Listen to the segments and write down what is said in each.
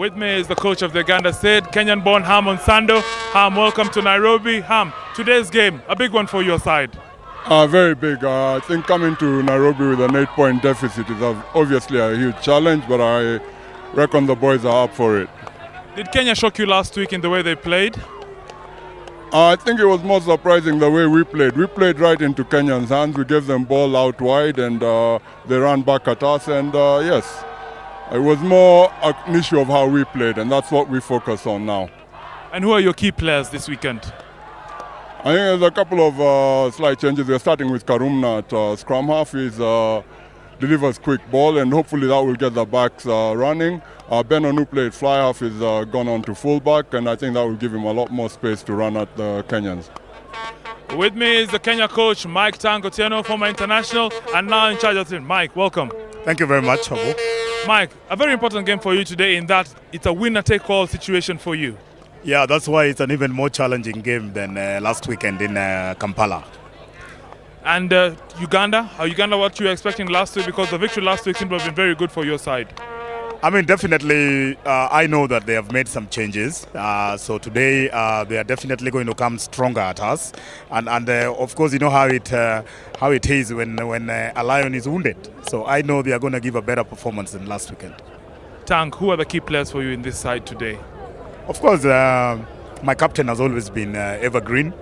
With me is the coach of the Uganda side, Kenyan-born Ham Onsando. Ham, welcome to Nairobi. Ham, today's game, a big one for your side. Very big. I think coming to Nairobi with an 8-point deficit is obviously a huge challenge, but I reckon the boys are up for it. Did Kenya shock you last week in the way they played? I think it was more surprising the way we played. We played right into Kenyans' hands. We gave them ball out wide and they ran back at us. And yes, it was more an issue of how we played, and that's what we focus on now. And who are your key players this weekend? I think there's a couple of slight changes. We're starting with Karumna at scrum half. He delivers quick ball, and hopefully that will get the backs running. Benon, who played fly half, is gone on to fullback, and I think that will give him a lot more space to run at the Kenyans. With me is the Kenya coach, Mike Tangotieno, former international, and now in charge of the team. Mike, welcome. Thank you very much, Hobo. Mike, a very important game for you today in that it's a winner-take-all situation for you. Yeah, that's why it's an even more challenging game than last weekend in Kampala. And Uganda, what you were expecting last week? Because the victory last week seemed to have been very good for your side. I mean, definitely, I know that they have made some changes. So today, they are definitely going to come stronger at us. And of course, you know how it is when a lion is wounded. So I know they are going to give a better performance than last weekend. Tank, who are the key players for you in this side today? Of course, my captain has always been evergreen.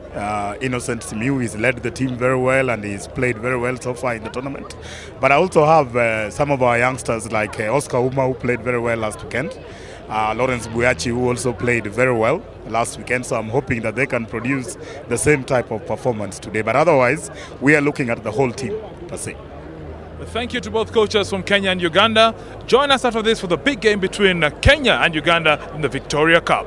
Innocent Simiu, he's led the team very well and he's played very well so far in the tournament. But I also have some of our youngsters like Oscar Uma, who played very well last weekend. Lawrence Buyachi, who also played very well last weekend. So I'm hoping that they can produce the same type of performance today. But otherwise, we are looking at the whole team per se. Thank you to both coaches from Kenya and Uganda. Join us after this for the big game between Kenya and Uganda in the Victoria Cup.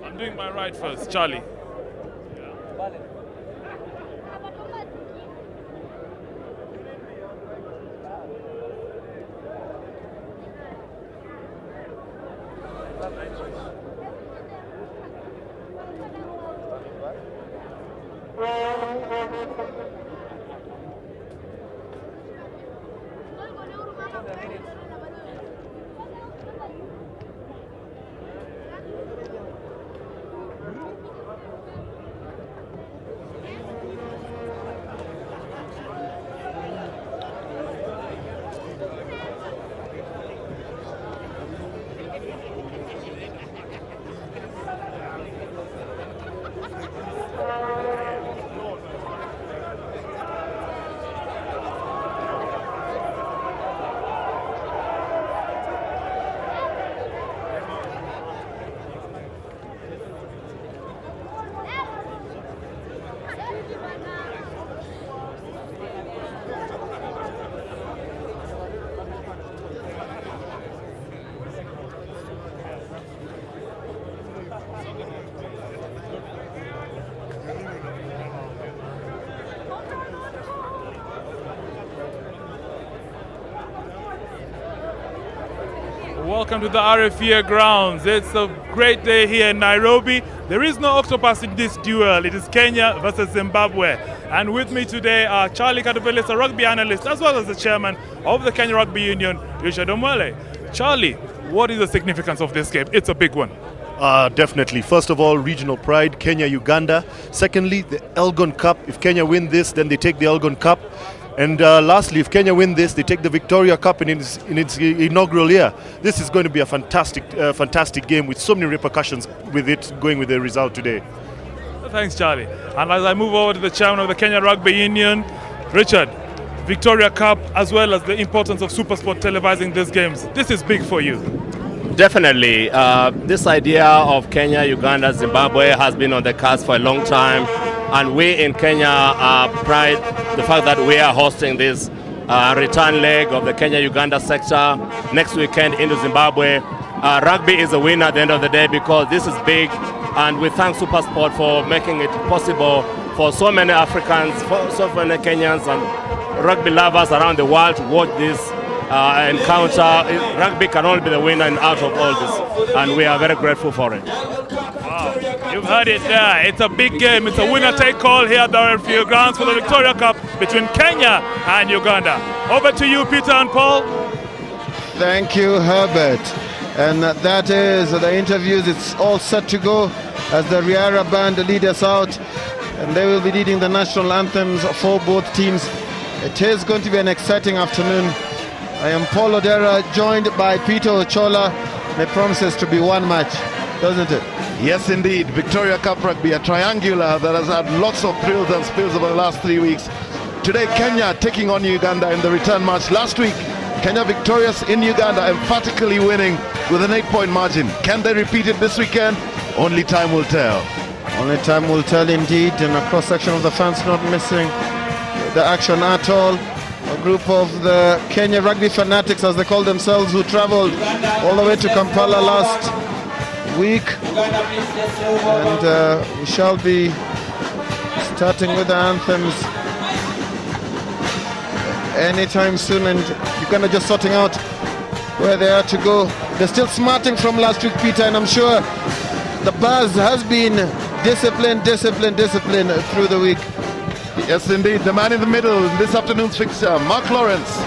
I'm doing my right first, Charlie. Welcome to the RFUEA grounds. It's a great day here in Nairobi. There is no octopus in this duel. It is Kenya versus Zimbabwe. And with me today are Charlie Katuvelis, a rugby analyst, as well as the chairman of the Kenya Rugby Union, Richard Omwele. Charlie, what is the significance of this game? It's a big one. Definitely. First of all, regional pride, Kenya, Uganda. Secondly, the Elgon Cup. If Kenya win this, then they take the Elgon Cup. And lastly, if Kenya win this, they take the Victoria Cup in its inaugural year. This is going to be a fantastic game with so many repercussions with it going with the result today. Thanks, Charlie. And as I move over to the chairman of the Kenya Rugby Union, Richard, Victoria Cup, as well as the importance of Supersport televising these games. This is big for you. Definitely. This idea of Kenya, Uganda, Zimbabwe has been on the cards for a long time, and we in Kenya are proud the fact that we are hosting this return leg of the Kenya-Uganda sector next weekend into Zimbabwe. Rugby is a winner at the end of the day because this is big, and we thank Supersport for making it possible for so many Africans, for so many Kenyans and rugby lovers around the world to watch this encounter. Rugby can only be the winner and out of all this, and we are very grateful for it. Wow, you've heard it there. It's a big game. It's a winner-take-all here at the RFUEA grounds for the Victoria Cup between Kenya and Uganda. Over to you, Peter and Paul. Thank you, Herbert. And that is the interviews. It's all set to go as the RFUEA band lead us out, and they will be leading the national anthems for both teams. It is going to be an exciting afternoon. I am Paul Odera, joined by Peter Ochola. It promises to be one match, doesn't it? Yes, indeed. Victoria Cup Rugby, a triangular that has had lots of thrills and spills over the last 3 weeks. Today, Kenya taking on Uganda in the return match. Last week, Kenya victorious in Uganda, emphatically winning with an 8-point margin. Can they repeat it this weekend? Only time will tell. Only time will tell indeed, and a cross-section of the fans not missing the action at all. A group of the Kenya rugby fanatics, as they call themselves, who traveled all the way to Kampala last week. And we shall be starting with the anthems anytime soon, and Uganda just sorting out where they are to go. They're still smarting from last week, Peter, and I'm sure the buzz has been discipline through the week. Yes, indeed. The man in the middle in this afternoon's fixture, Mark Lawrence,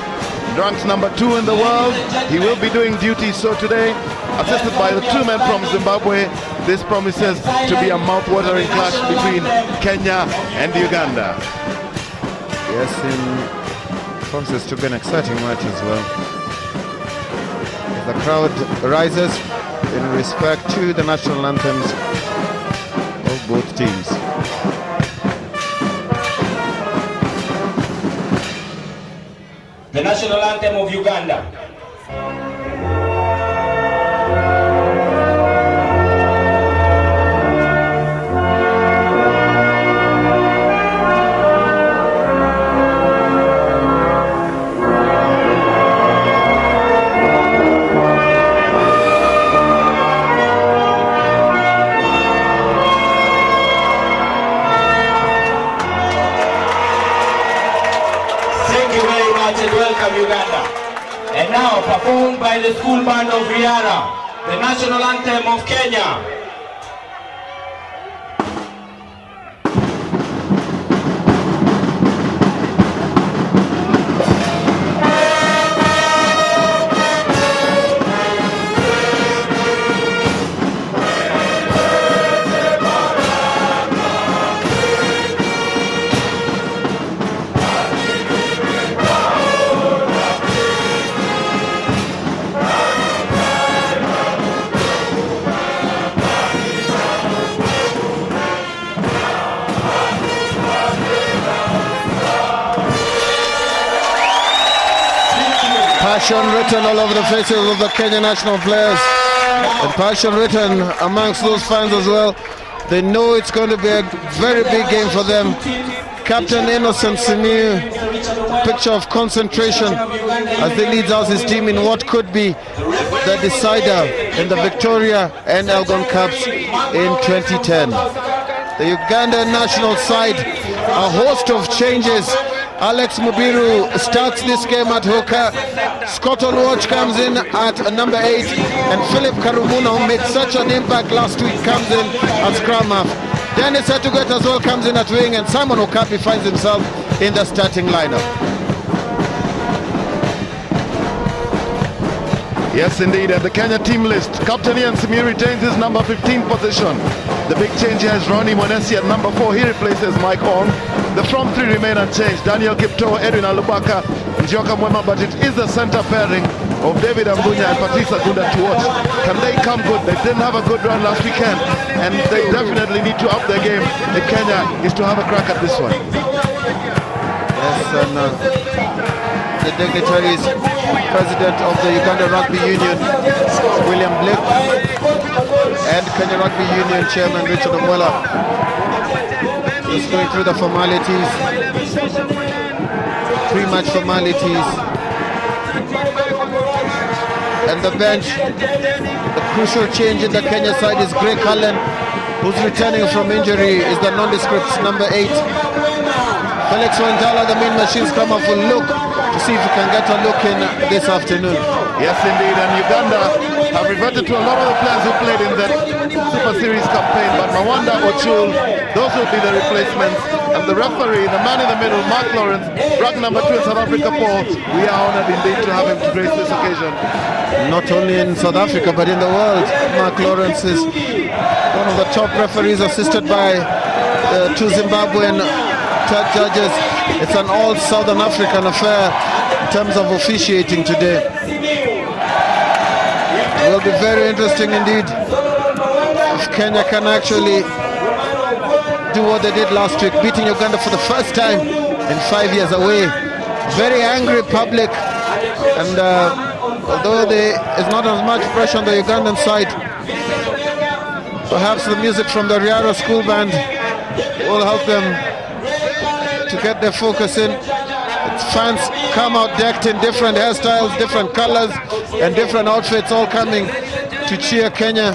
ranked number 2 in the world. He will be doing duty so today, assisted by the 2 men from Zimbabwe. This promises to be a mouth-watering clash between Kenya and Uganda. Yes, it promises to be an exciting match as well. As the crowd rises in respect to the national anthems of both teams. The national anthem of Uganda. And welcome Uganda. And now performed by the school band of RFUEA, the national anthem of Kenya. Passion written all over the faces of the Kenya national players, and passion written amongst those fans as well. They know it's going to be a very big game for them. Captain Innocent Simiu, picture of concentration as he leads out his team in what could be the decider in the Victoria and Elgon Cups in 2010. The Uganda national side, a host of changes. Alex Mubiru starts this game at hooker. Scott Olwatch comes in at number 8, and Philip Karumuna, who made such an impact last week, comes in at scrum half. Dennis Atuget as well comes in at wing, and Simon Okapi finds himself in the starting lineup. Yes, indeed. At the Kenya team list, Captain Ian Simiyu retains his number 15 position. The big change here is Ronnie Monesi at number 4. He replaces Mike Ong. The front 3 remain unchanged. Daniel Kipto, Edwin Alubaka, and Njoka Mwema, but it is the center pairing of David Ambunya and Patrice Agunda to watch. Can they come good? They didn't have a good run last weekend, and they definitely need to up their game if Kenya is to have a crack at this one. Yes, and the dignitaries, President of the Uganda Rugby Union, William Blake, and Kenya Rugby Union Chairman Richard Omwela. Just going through the formalities, pre-match formalities. And the bench, the crucial change in the Kenya side is Greg Cullen, who's returning from injury, is the nondescript number 8. Felix Wanjala, the main machine scrummer, will look to see if he can get a look in this afternoon. Yes, indeed, and Uganda have reverted to a lot of the players who played in the Super Series campaign, but Mawanda Ochul, those will be the replacements. And the referee, the man in the middle, Mark Lawrence, rug number 2 in South Africa, Paul. We are honored indeed to have him to grace this occasion. Not only in South Africa, but in the world. Mark Lawrence is one of the top referees, assisted by the 2 Zimbabwean third judges. It's an all Southern African affair in terms of officiating today. It will be very interesting indeed if Kenya can actually do what they did last week, beating Uganda for the first time in 5 years away. Very angry public, and although there is not as much pressure on the Ugandan side, perhaps the music from the Riara School Band will help them to get their focus in. Fans come out decked in different hairstyles, different colors, and different outfits, all coming to cheer Kenya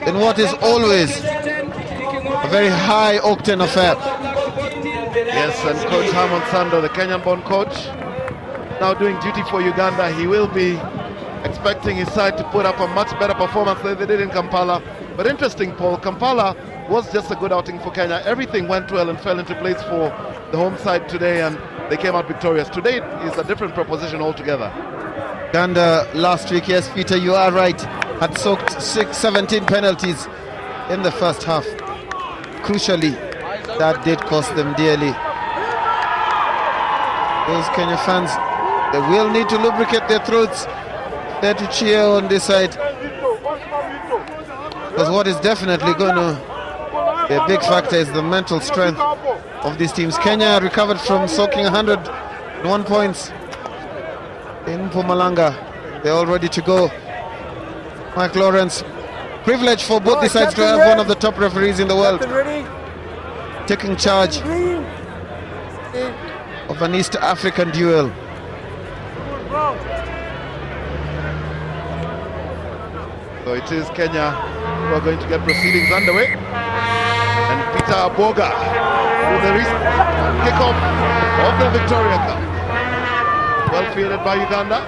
in what is always a very high octane affair. Yes, and Coach Harmon Sando, the Kenyan-born coach, now doing duty for Uganda. He will be expecting his side to put up a much better performance than they did in Kampala. But interesting, Paul, Kampala was just a good outing for Kenya. Everything went well and fell into place for the home side today, and they came out victorious. Today is a different proposition altogether. Uganda last week, yes, Peter, you are right, had soaked 17 penalties in the first half. Crucially, that did cost them dearly. Those Kenya fans, they will need to lubricate their throats there to cheer on this side, because what is definitely going to be a big factor is the mental strength of these teams. Kenya recovered from soaking 101 points in Mpumalanga. They're all ready to go. Mike Lawrence, privilege for both the sides to have one of the top referees in the world taking charge of an East African duel. So it is Kenya who are going to get proceedings underway. And Peter Aboga with the kickoff of the Victoria Cup. Well fielded by Uganda.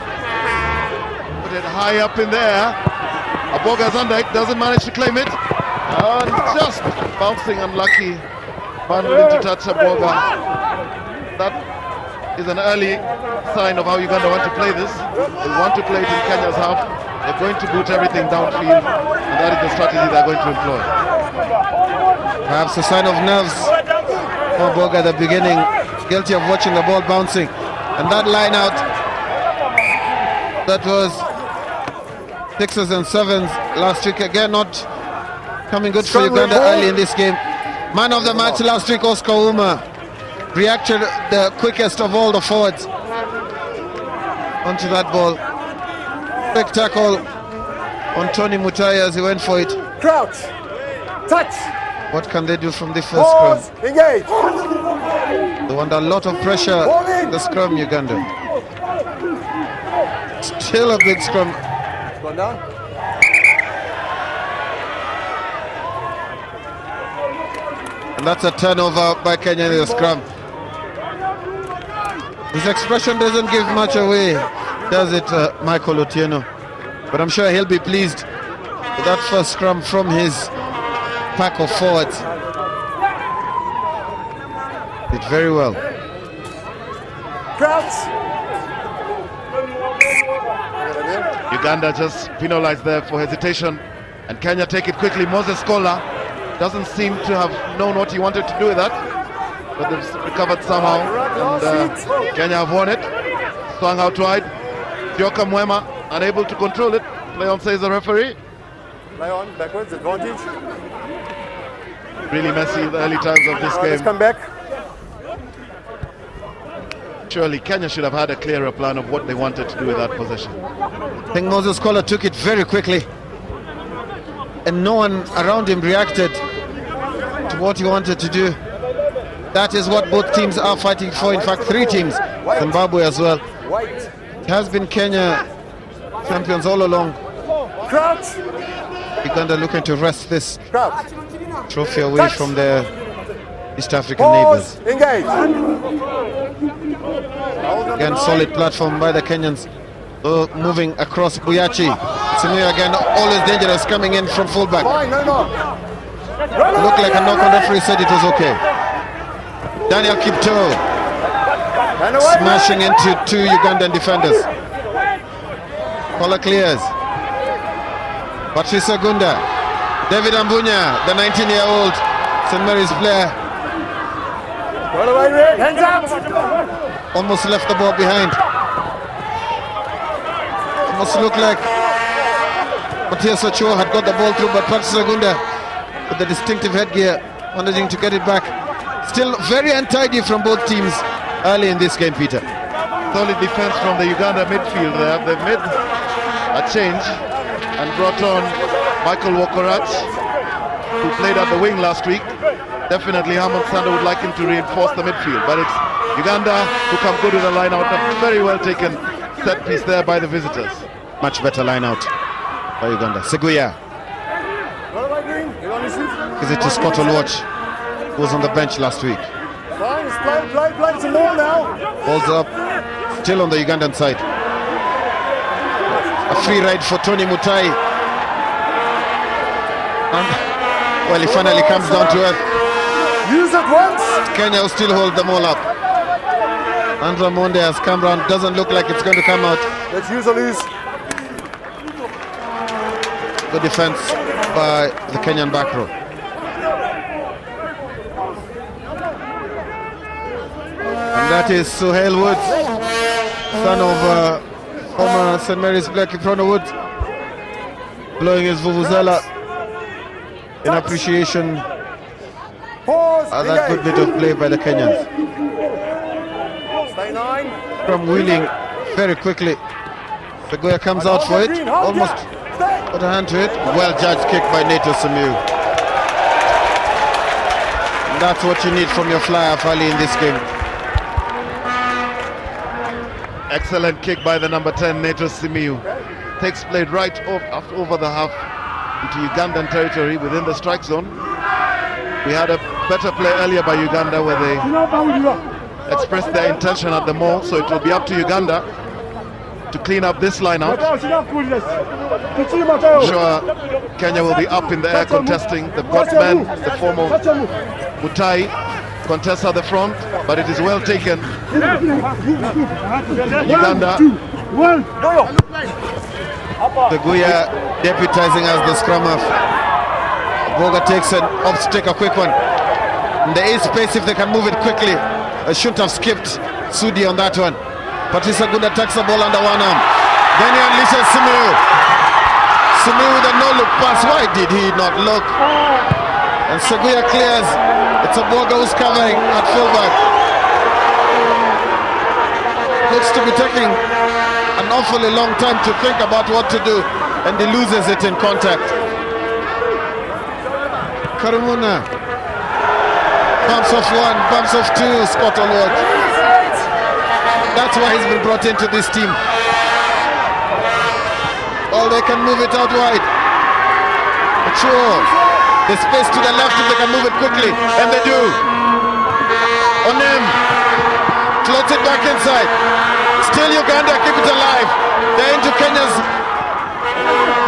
Put it high up in there. Aboga's under it, doesn't manage to claim it. And just bouncing unlucky. Bundled into touch Aboga. That is an early sign of how Uganda want to play this. They want to play it in Kenya's half. They're going to boot everything downfield, and that is the strategy they're going to employ. Perhaps a sign of nerves for Boga at the beginning, guilty of watching the ball bouncing. And that line out, that was 6s and 7s last week, again not coming good for Uganda early in this game. Man of the match last week, Oscar Uma, reacted the quickest of all the forwards onto that ball. Big tackle on Tony Mutai as he went for it. Crouch, touch. What can they do from the first scrum? Engage. They want a lot of pressure in the scrum, Uganda. Still a big scrum. Going down. And that's a turnover by Kenya in the scrum. His expression doesn't give much away, does it, Michael Otieno? But I'm sure he'll be pleased with that first scrum from his pack of forwards. Did very well. Crouch. Uganda just penalized there for hesitation, and Kenya take it quickly. Moses Kola doesn't seem to have known what he wanted to do with that, but they've recovered somehow, and Kenya have won it. Swung out wide. Joka Mwema unable to control it. Play on, says the referee. Play on, backwards, advantage. Really messy in the early times of this game. Let's come back. surely Kenya should have had a clearer plan of what they wanted to do with that possession. I think Moses Kola took it very quickly, and no one around him reacted to what he wanted to do. That is what both teams are fighting for. In fact, three teams, Zimbabwe as well. It has been Kenya champions all along. Crouch. Uganda looking to wrest this trophy away from their East African neighbors. Engage. Again, solid platform by the Kenyans. Moving across Buyachi. Simuya again, always dangerous, coming in from fullback. Fine, no knock. Looked like a knock on, referee said it was okay. Daniel Kipto smashing into two Ugandan defenders. Kola clears. Patrice Gunda. David Ambunya, the 19-year-old St. Mary's player. Roll away, Rick. Hands out. Almost left the ball behind. Almost looked like Matthias Ochoa had got the ball through, but Patrice Gunda with the distinctive headgear managing to get it back. Still very untidy from both teams early in this game, Peter. Solid defense from the Uganda midfield there. They've made a change and brought on Michael Wokorat, who played at the wing last week. Definitely Hammond Sander would like him to reinforce the midfield, but it's Uganda who come good with a line out. A very well taken set piece there by the visitors. Much better line out by Uganda. Seguya. Roll away, Green. You want to shoot? Is it to Scott Olwatch, who was on the bench last week? Fine, it's play some more now. Balls up, still on the Ugandan side. A free ride for Tony Mutai. And, well, he finally comes down to earth. Use it once. Kenya will still hold them all up. Andra Monde has come round. Doesn't look like it's going to come out. Let's use or lose. Good defense by the Kenyan back row. And that is Suhail Woods, son of former St. Mary's player Kiprono Woods, blowing his vuvuzela in appreciation of that good bit of play by the Kenyans. Stay 9. From wheeling very quickly. Seguya comes out for it, almost put a hand to it. Well judged kick by Nato Simiu. That's what you need from your flyer early in this game. Excellent kick by the number 10, Nato Simiu. Takes play right over the half into Ugandan territory within the strike zone. We had a better play earlier by Uganda where they expressed their intention at the maul, so it will be up to Uganda to clean up this line out. I'm sure Kenya will be up in the air contesting. The Godman, the former Mutai, contests at the front, but it is well taken. Uganda. Seguya deputizing as the scrum half. Boga takes an off to take a quick one. And there is space if they can move it quickly. I shouldn't have skipped Sudi on that one. Patrice Gunda takes the ball under one arm. Then he unleashes Simiu. Simiu with a no-look pass. Why did he not look? And Seguya clears. It's a Boga who's covering at fullback. Looks to be taking an awfully long time to think about what to do, and he loses it in contact. Karumuna bumps off one, bumps off two. Scott Olwatch. That's why he's been brought into this team. All they can move it out wide. But sure, the space to the left if they can move it quickly, and they do. Onem floats it back inside. Still Uganda keep it alive. They're into Kenya's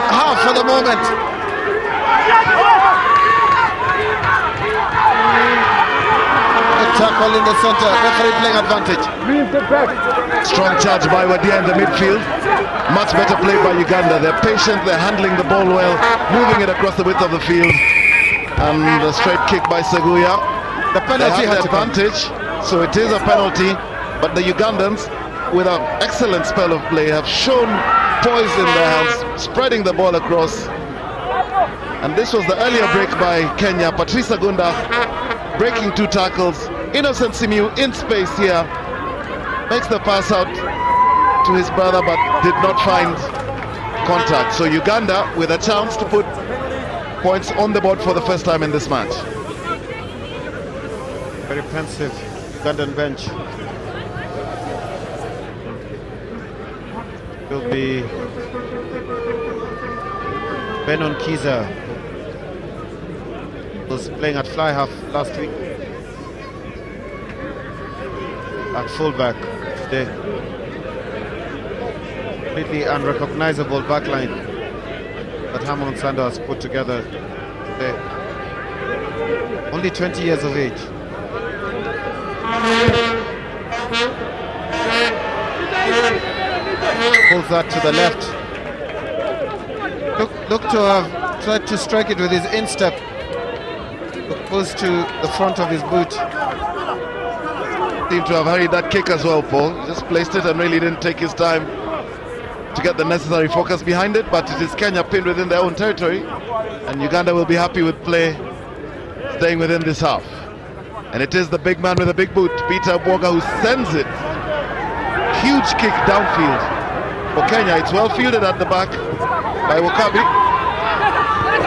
half for the moment. Tackle in the center, referee playing advantage. Strong charge by Wadia in the midfield. Much better play by Uganda. They're patient, they're handling the ball well, moving it across the width of the field. And a straight kick by Seguya. The penalty had had the advantage, so it is a penalty. But the Ugandans, with an excellent spell of play, have shown poise in their hands, spreading the ball across. And this was the earlier break by Kenya. Patrice Gunda breaking two tackles. Innocent Simiu in space here. makes the pass out to his brother but did not find contact. So Uganda with a chance to put points on the board for the first time in this match. Very pensive Ugandan bench. Will be Benon Kiza, was playing at fly half last week, at fullback today. Completely unrecognizable backline that Hamon Sando has put together today. Only 20 years of age. Pulls that to the left. Look to have tried to strike it with his instep, opposed to the front of his boot. Seemed to have hurried that kick as well, Paul. He just placed it and really didn't take his time to get the necessary focus behind it, but it is Kenya pinned within their own territory, and Uganda will be happy with play staying within this half. And it is the big man with a big boot, Peter Bwoga, who sends it. Huge kick downfield for Kenya. It's well fielded at the back by Wakabi.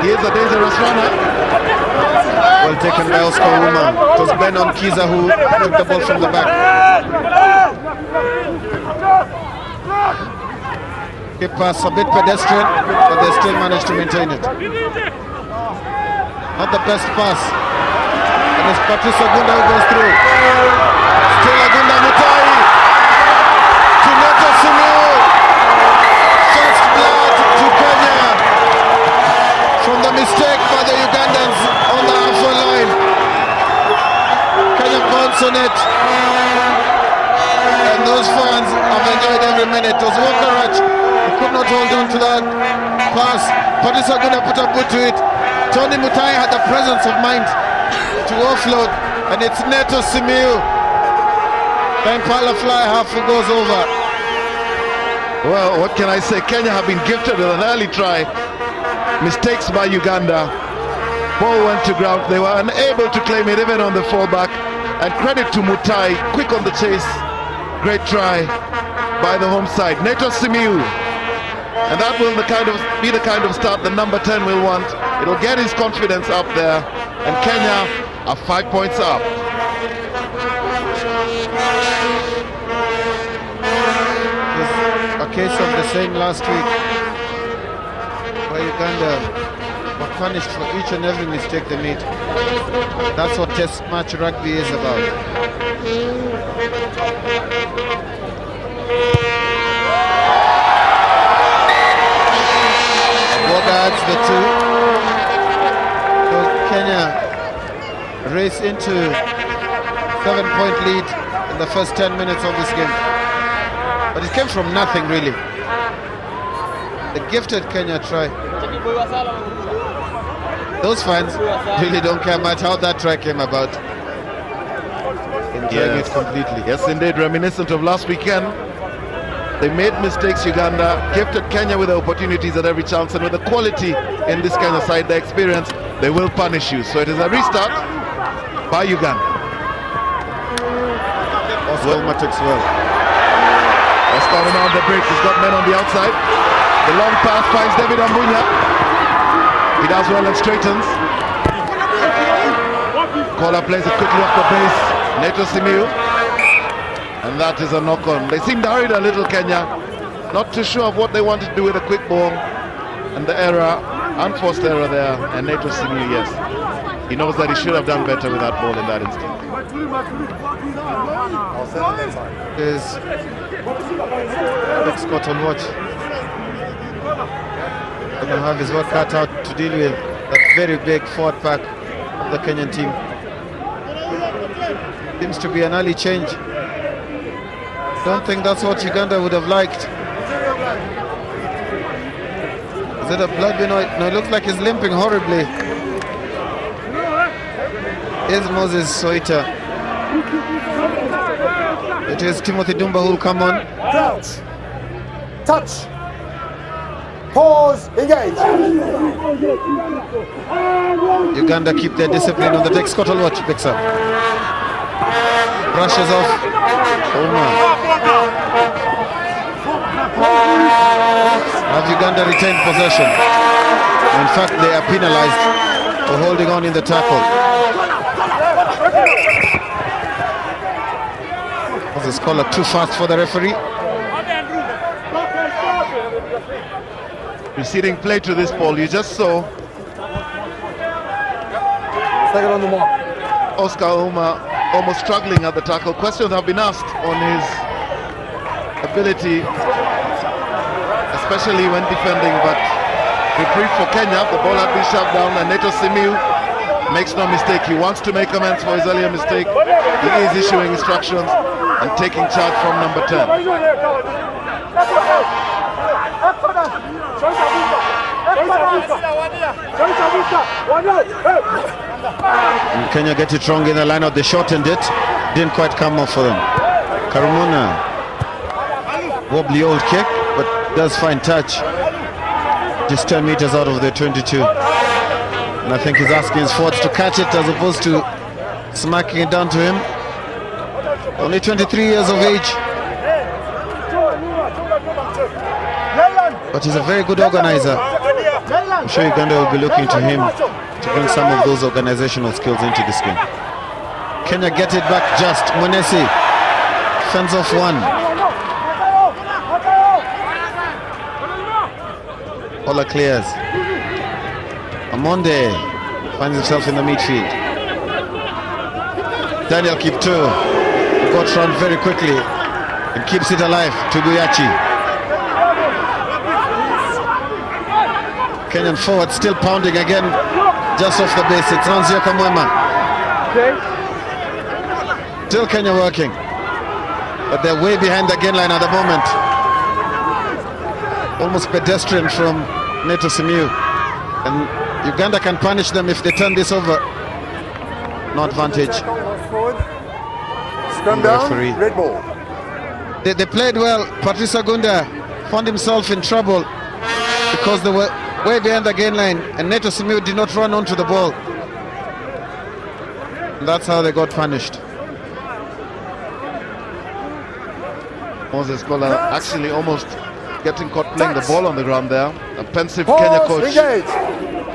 He is a dangerous runner. Well taken by Oscar Uma. It was Benon Kiza who took the ball from the back. Kick pass a bit pedestrian, but they still managed to maintain it. Not the best pass. And it's Patrice Agunda who goes through. Still Agunda Mutai. To Neto Simiu. First blood to Kenya. From the mistake by the Ugandans on the halfway line. Kenya bounce on it. And those fans have enjoyed every minute. It was Wokarach who could not hold on to that pass. Patrice Agunda put a boot to it. Tony Mutai had the presence of mind to offload, and it's Neto Simiu. The Impala fly half who goes over. Well, what can I say? Kenya have been gifted with an early try. Mistakes by Uganda. Ball went to ground. They were unable to claim it even on the fallback. And credit to Mutai, quick on the chase. Great try by the home side. Neto Simiu. And that will be the kind of start the number 10 will want. It'll get his confidence up there. And Kenya are 5 points up. It's a case of the same last week, where Uganda were punished for each and every mistake they made. That's what test match rugby is about. Boga adds the two. So Kenya race into 7-point lead in the first 10 minutes of this game. But it came from nothing really. The gifted Kenya try. Those fans really don't care much how that try came about. Enjoying it completely. Yes, indeed, reminiscent of last weekend. They made mistakes, Uganda, gifted Kenya with the opportunities at every chance, and with the quality in this Kenya side, the experience, they will punish you. So it is a restart by Uganda. Oscar Uma takes well. Oscar Uma on the break, he's got men on the outside. The long pass finds David Ambunya. He does well and straightens. Caller plays it quickly off the base. Neto Simiu. And that is a knock-on. They seemed hurried a little, Kenya. Not too sure of what they wanted to do with a quick ball. And the error, unforced error there. And Neto Simiu, yes. He knows that he should have done better with that ball in that instant. There's Big Scott on watch. Going to have his work cut out to deal with that very big forward pack of the Kenyan team. Seems to be an early change. Don't think that's what Uganda would have liked. Is it a blood? No, it looks like he's limping horribly. Here's Moses Soita. It is Timothy Dumba who will come on. Crouch. Touch. Pause. Engage. Uganda keep their discipline on the deck. Scott will watch, picks up. brushes off Omar. Have Uganda retained possession. In fact, they are penalized for holding on in the tackle. Was this caller too fast for the referee? Preceding play to this ball, you just saw Oscar Ouma almost struggling at the tackle. Questions have been asked on his ability, especially when defending, but reprieve for Kenya. The ball had been shoved down, and Neto Simiu makes no mistake. He wants to make amends for his earlier mistake. He is issuing instructions and taking charge from number 10. And Kenya get it wrong in the line-out. They shortened it, didn't quite come off for them. Karumuna, wobbly old kick, but does find touch. Just 10 meters out of the 22. And I think he's asking his forwards to catch it as opposed to smacking it down to him. Only 23 years of age. But he's a very good organizer. I'm sure Uganda will be looking to him to bring some of those organizational skills into this game. Kenya get it back just. Mwenesi fends off one. Ola clears. Amonde finds himself in the midfield. Daniel Kipto got run very quickly and keeps it alive to Buyachi. Kenyan forward still pounding again, just off the base. It's Nzioka Mwema. Still Kenya working, but they're way behind the gain line at the moment. Almost pedestrian from Neto Simiu, and Uganda can punish them if they turn this over. No advantage. Scrum down, red ball. They played well. Patrice Agunda found himself in trouble because they were way behind the gain line, and Neto Simiu did not run onto the ball. And that's how they got punished. Moses Kola actually almost getting caught playing the ball on the ground there. A pensive Kenya coach,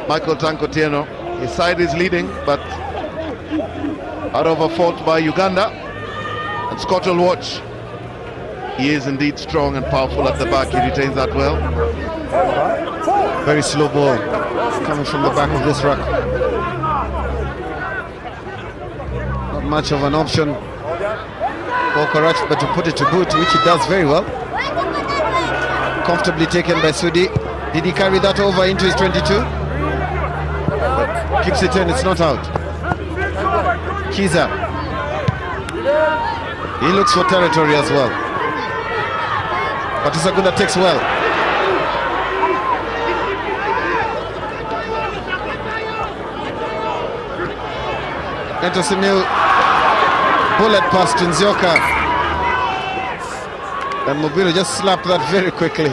Michael Tanko Tieno. His side is leading, but out of a fault by Uganda. And Scott will watch. He is indeed strong and powerful at the back. He retains that well. Very slow ball coming from the back of this ruck. Not much of an option for Karachi, but to put it to boot, which he does very well. Comfortably taken by Sudi. Did he carry that over into his 22? Keeps it in, it's not out. Kiza. He looks for territory as well. But Isagunda takes well. Neto Simiu, bullet past Nzioka. And Mobilo just slapped that very quickly.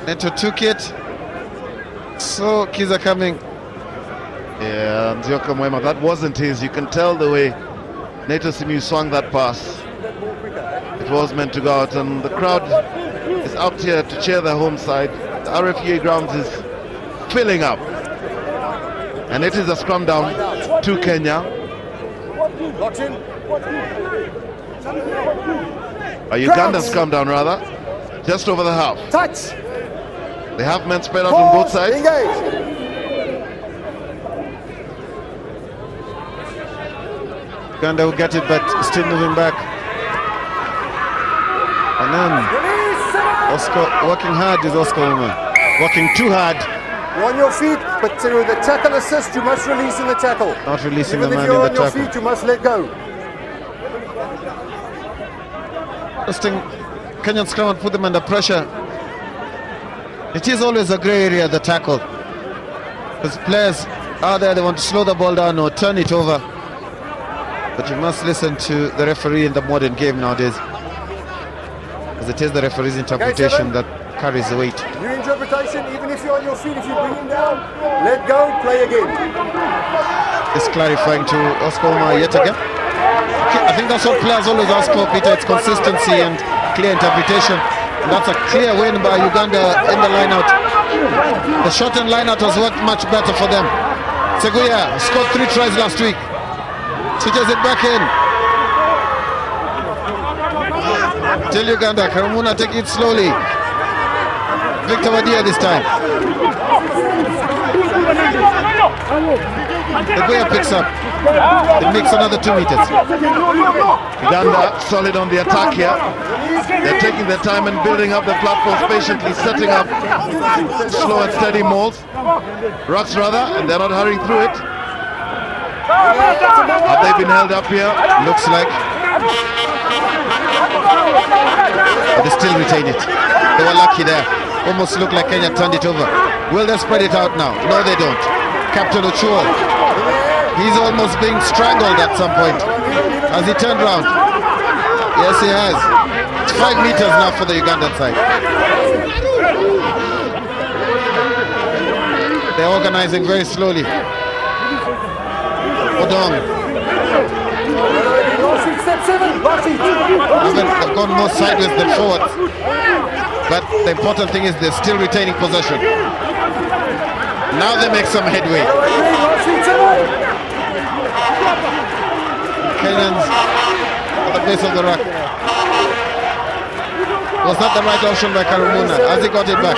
Neto took it. So Kiza coming. Yeah, Nzioka Mwema, that wasn't his. You can tell the way Neto Simiu swung that pass. It was meant to go out, and the crowd is out here to cheer their home side. The RFUEA grounds is filling up. And it is a scrum down to Kenya. A Ugandan scrum down rather, just over the half. Touch. The half men spread out on both sides. Engage. Uganda will get it, but still moving back. And then Oscar working hard is Oscar Uma. Working too hard. You're on your feet, but to the tackle assist, you must release in the tackle. Not releasing Even the if man you're in the on your tackle. feet, you must let go. Interesting. Kenyan scrum and put them under pressure. It is always a grey area, the tackle. Because players are there, they want to slow the ball down or turn it over. But you must listen to the referee in the modern game nowadays. Because it is the referee's interpretation that carries the weight. New interpretation, even if you're on your feet, if you bring him down, let go, play again. is clarifying to Oscar Omar yet again. I think that's what players always ask for, Peter. It's consistency and clear interpretation. And that's a clear win by Uganda in the line-out. The shortened line-out has worked much better for them. Seguya scored 3 tries last week. Switches it back in. Till Uganda, Karamuna take it slowly. Victor Wadia this time. Seguya picks up. It makes another 2 meters. Uganda solid on the attack here. They're taking their time and building up the platforms patiently, setting up slow and steady mauls. Rucks rather, and they're not hurrying through it. Have they been held up here? Looks like. But they still retain it. They were lucky there. Almost looked like Kenya turned it over. Will they spread it out now? No, they don't. Captain Ochoa. He's almost being strangled at some point. Has he turned round? Yes, he has. It's 5 meters now for the Ugandan side. They're organizing very slowly. Odong. They've gone more sideways than forwards. But the important thing is they're still retaining possession. Now they make some headway. Kenyans at the base of the rack. Was that the right option by Karumuna? Has he got it back?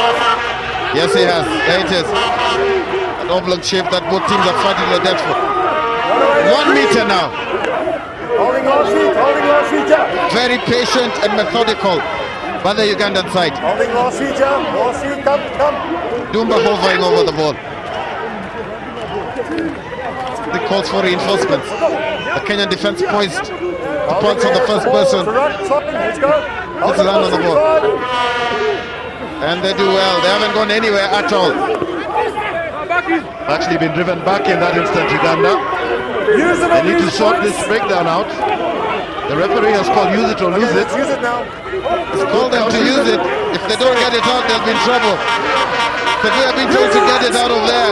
Yes, he has. There it is. An oblong shape that both teams are fighting the depth for. 1 meter now. Holding our feet, Very patient and methodical by the Ugandan side. Holding our feet, come. Dumba hovering over the ball. It calls for reinforcements. The Kenyan defense poised to pounce on the first person. Puts his hand on the ball. And they do well. They haven't gone anywhere at all. Actually been driven back in that instant, Uganda. They need to sort this breakdown out. The referee has called use it or lose it. Use it now. He's called them to use it. If they don't get it out, they'll be in trouble. But we have been told to get it out of there.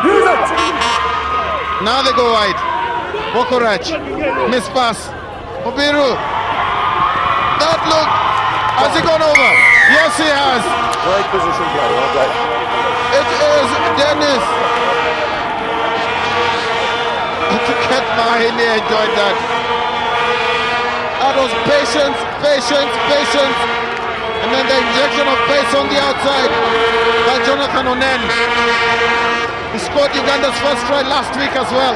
Use it! Now they go wide. Bokorach. Miss pass. Obiru. That look. Has he gone over? Yes, he has. Great position play, well done. It is Dennis. To get Mahini enjoyed that. That was patience. And then the injection of pace on the outside by Jonathan Onen. He scored Uganda's first try last week as well.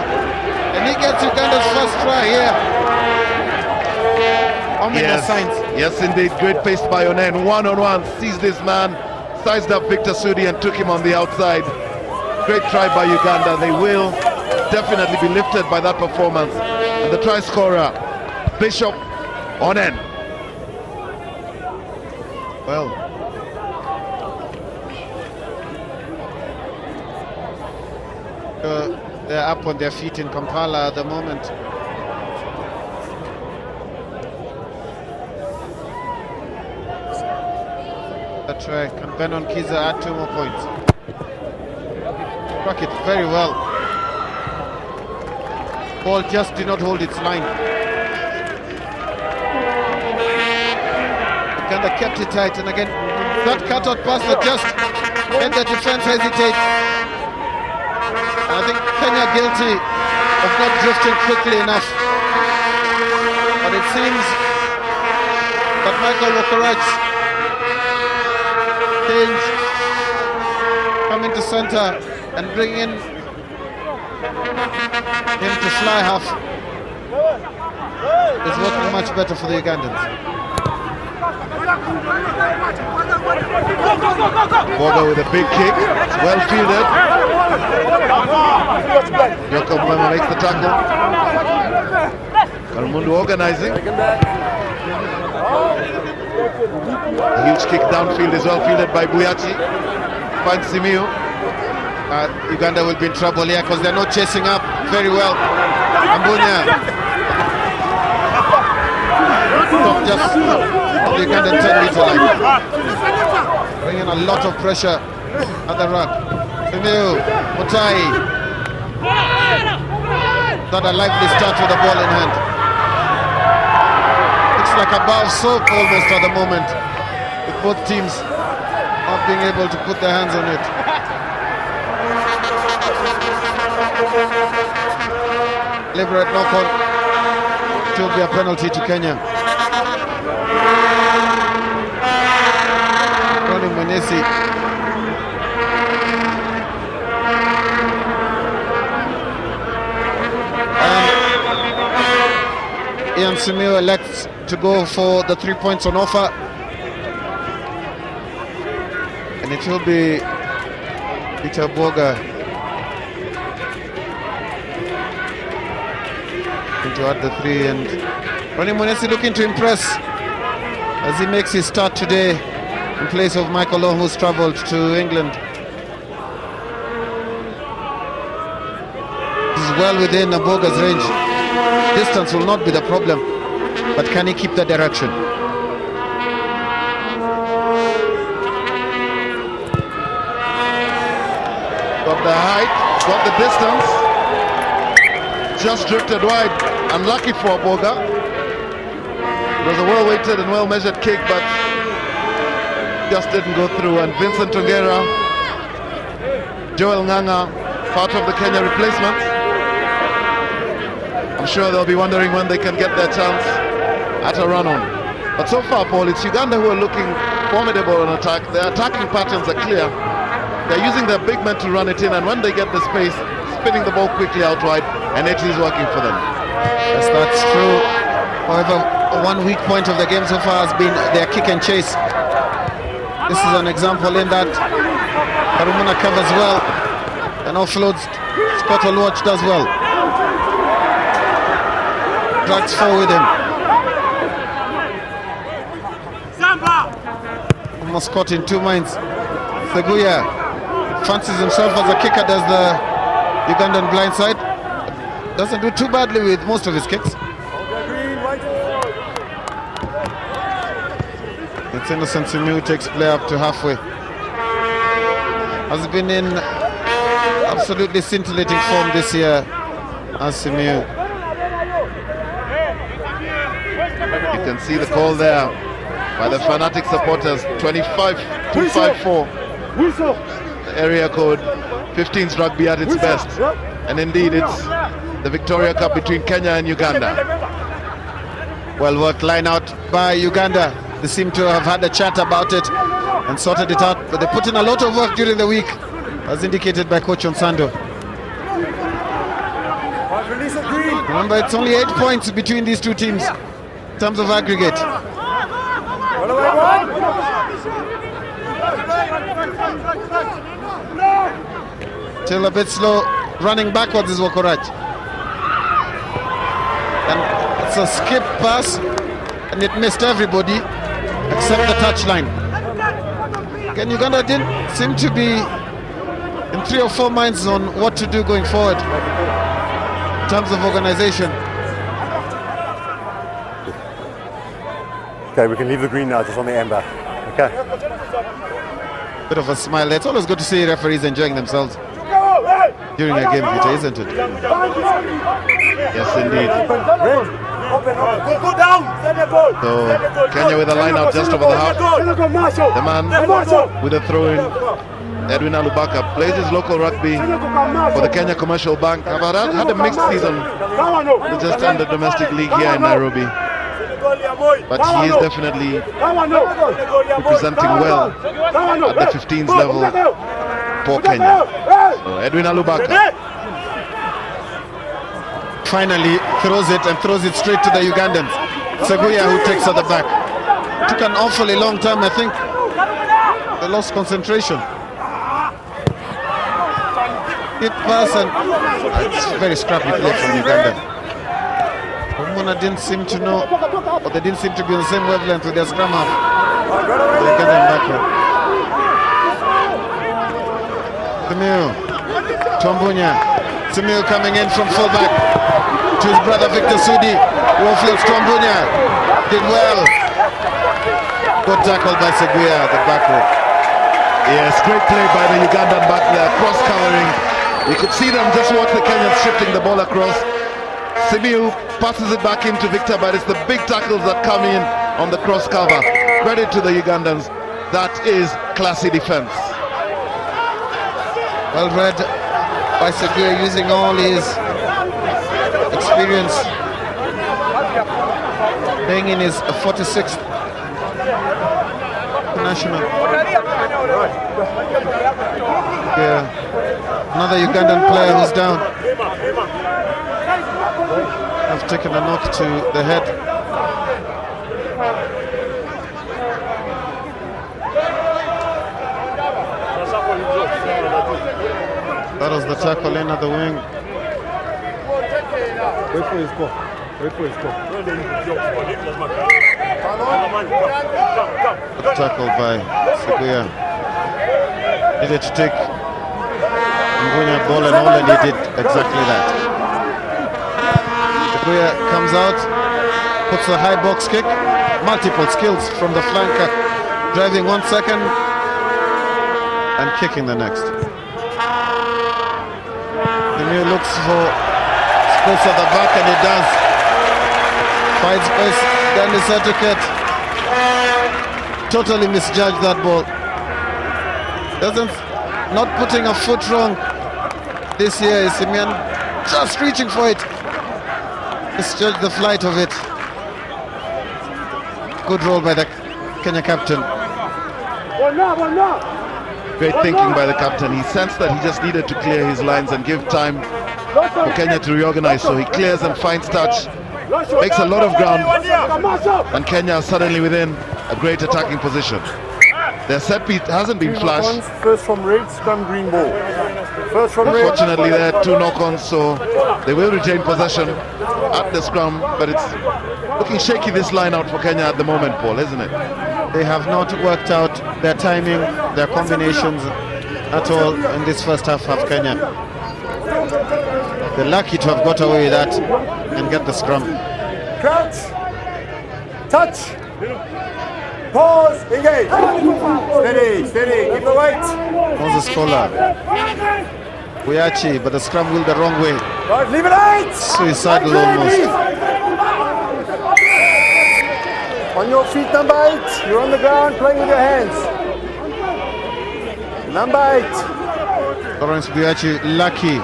And he gets Uganda's first try here. Ominous signs. Yes, indeed. Great pace by Onen. One-on-one. Sees this man. Sized up Victor Sudi and took him on the outside. Great try by Uganda. They will definitely be lifted by that performance. And the try scorer, Bishop Onen. Well, they're up on their feet in Kampala at the moment. A try. Can Benon Kiza add 2 more points? Struck it very well. Ball just did not hold its line. Uganda kept it tight, and again that cut-out pass that just made the defense hesitate. And I think Kenya guilty of not drifting quickly enough. But it seems that Michael Wokorach change, come into center and bring in him to fly half is working much better for the Ugandans. Boga with a big kick, well fielded. Yoko Mwema makes the tackle. Kalmundu organizing. A huge kick downfield is well fielded by Buyachi. Finds Simiu. Uganda will be in trouble here because they're not chasing up very well. Ambunya. Just the Ugandan 10-meter line. Bringing a lot of pressure at the ruck. Simiu, Mutai. got a lively start with the ball in hand. Looks like a bar of soap almost at the moment, with both teams not being able to put their hands on it. Deliberate knock-on. It will be a penalty to Kenya. Ronnie Mwenesi. And Ian Simiyu elects to go for the 3 points on offer. And it will be Peter Boga to add the 3, and Ronnie Mwenesi looking to impress as he makes his start today in place of Michael Long, who's travelled to England. This is well within Boga's range. Distance will not be the problem, but can he keep the direction? Got the height, got the distance. Just drifted wide. Unlucky for Boga. It was a well-weighted and well-measured kick, but just didn't go through. And Vincent Tongera, Joel Nganga, part of the Kenya replacements. I'm sure they'll be wondering when they can get their chance at a run-on. But so far, Paul, it's Uganda who are looking formidable on attack. Their attacking patterns are clear. They're using their big men to run it in, and when they get the space, spinning the ball quickly out wide, and it is working for them. Yes, that's true. However, one weak point of the game so far has been their kick and chase. This is an example in that Karumuna covers well and offloads. Scott Oluoch does well. Drags four with him. Almost caught in 2 minds. Seguya fancies himself as a kicker, does the Ugandan blind side. Doesn't do too badly with most of his kicks. It's Innocent Simiyu takes play up to halfway. Has been in absolutely scintillating form this year as Simiyu. You can see the call there by the fanatic supporters. 25-254. The area code 15's rugby at its best. And indeed, it's the Victoria Cup between Kenya and Uganda. Well worked line out by Uganda. They seem to have had a chat about it and sorted it out, but they put in a lot of work during the week, as indicated by Coach Onsando. Remember, it's only 8 points between these two teams in terms of aggregate. Still a bit slow, running backwards is Wokoraj. And it's a skip pass, and it missed everybody except the touchline. Again, Uganda didn't seem to be in 3 or 4 minds on what to do going forward in terms of organization. Okay, we can leave the green now, just on the amber. Okay. Bit of a smile. It's always good to see referees enjoying themselves during a game, Peter, isn't it? Yes, indeed. So Kenya with a line out just over the half. The man with a throw in, Edwin Alubaka, plays his local rugby for the Kenya Commercial Bank. I've had a mixed season with just under domestic league here in Nairobi. But he is definitely representing well at the 15s level for Kenya. So Edwin Alubaka finally throws it straight to the Ugandans. Seguya, who takes at the back. Took an awfully long time, I think. They lost concentration. Hit pass, and it's very scrappy play from Uganda. Omona didn't seem to know, or they didn't seem to be on the same wavelength with their scrum half. The Ugandan backward. Simiyu, Twambunya. Simiyu coming in from fullback to his brother Victor Sudi, who offloads Twambunya. Did well. Good tackle by Seguya at the back row. Yes, great play by the Ugandan back there, cross-covering. You could see them just watch the Kenyans shifting the ball across. Simiu passes it back into Victor, but it's the big tackles that come in on the cross cover. Credit to the Ugandans. That is classy defense. Well read by Seguya, using all his experience, playing in his 46th national. Yeah, another Ugandan player who's down. Have taken a knock to the head. That was the tackle in at the wing. Wait for his call. Wait for his call. Tackled by Seguya. Needed to take Ngunya ball and all, and he did exactly that. Seguya comes out, puts a high box kick, multiple skills from the flanker, driving 1 second and kicking the next. He looks for space at the back, and he does. Finds space, then his etiquette. Totally misjudged that ball. Not putting a foot wrong this year is Simeon, just reaching for it. Misjudged the flight of it. Good roll by the Kenya captain. Great thinking by the captain. He sensed that he just needed to clear his lines and give time for Kenya to reorganize. So he clears and finds touch, makes a lot of ground, and Kenya is suddenly within a great attacking position. Their set piece hasn't been flashed. First from red, scrum green ball. First from red. Unfortunately, they had 2 knock-ons, so they will retain possession at the scrum, but it's looking shaky, this line out for Kenya at the moment, Paul, isn't it? They have not worked out their timing, their combinations at all in this first half of Kenya. They're lucky to have got away with that and get the scrum. Crouch. Touch. Pause. Engage. Steady, steady. Keep the weight. Moses Kola. Buyachi, but the scrum wheeled the wrong way. Right, leave it 8. Suicidal almost. On your feet, number 8. You're on the ground playing with your hands. Number 8. Lawrence Buyachi lucky.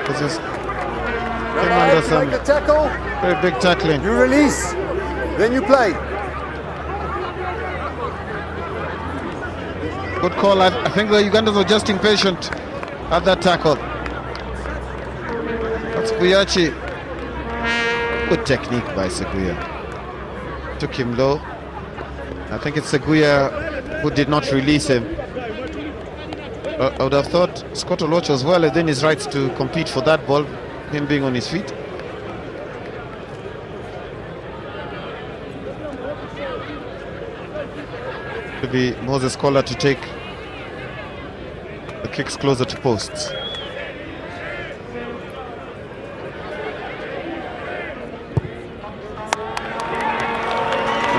This is came under some make a tackle. very big tackling. You release. Then you play. Good call. I think the Ugandans were just impatient at that tackle. That's Buyachi. Good technique by Seguya. Took him low. I think it's Seguya who did not release him. I would have thought Scott Oloch was well within his rights to compete for that ball, him being on his feet. To be Moses Kola to take the kicks closer to posts.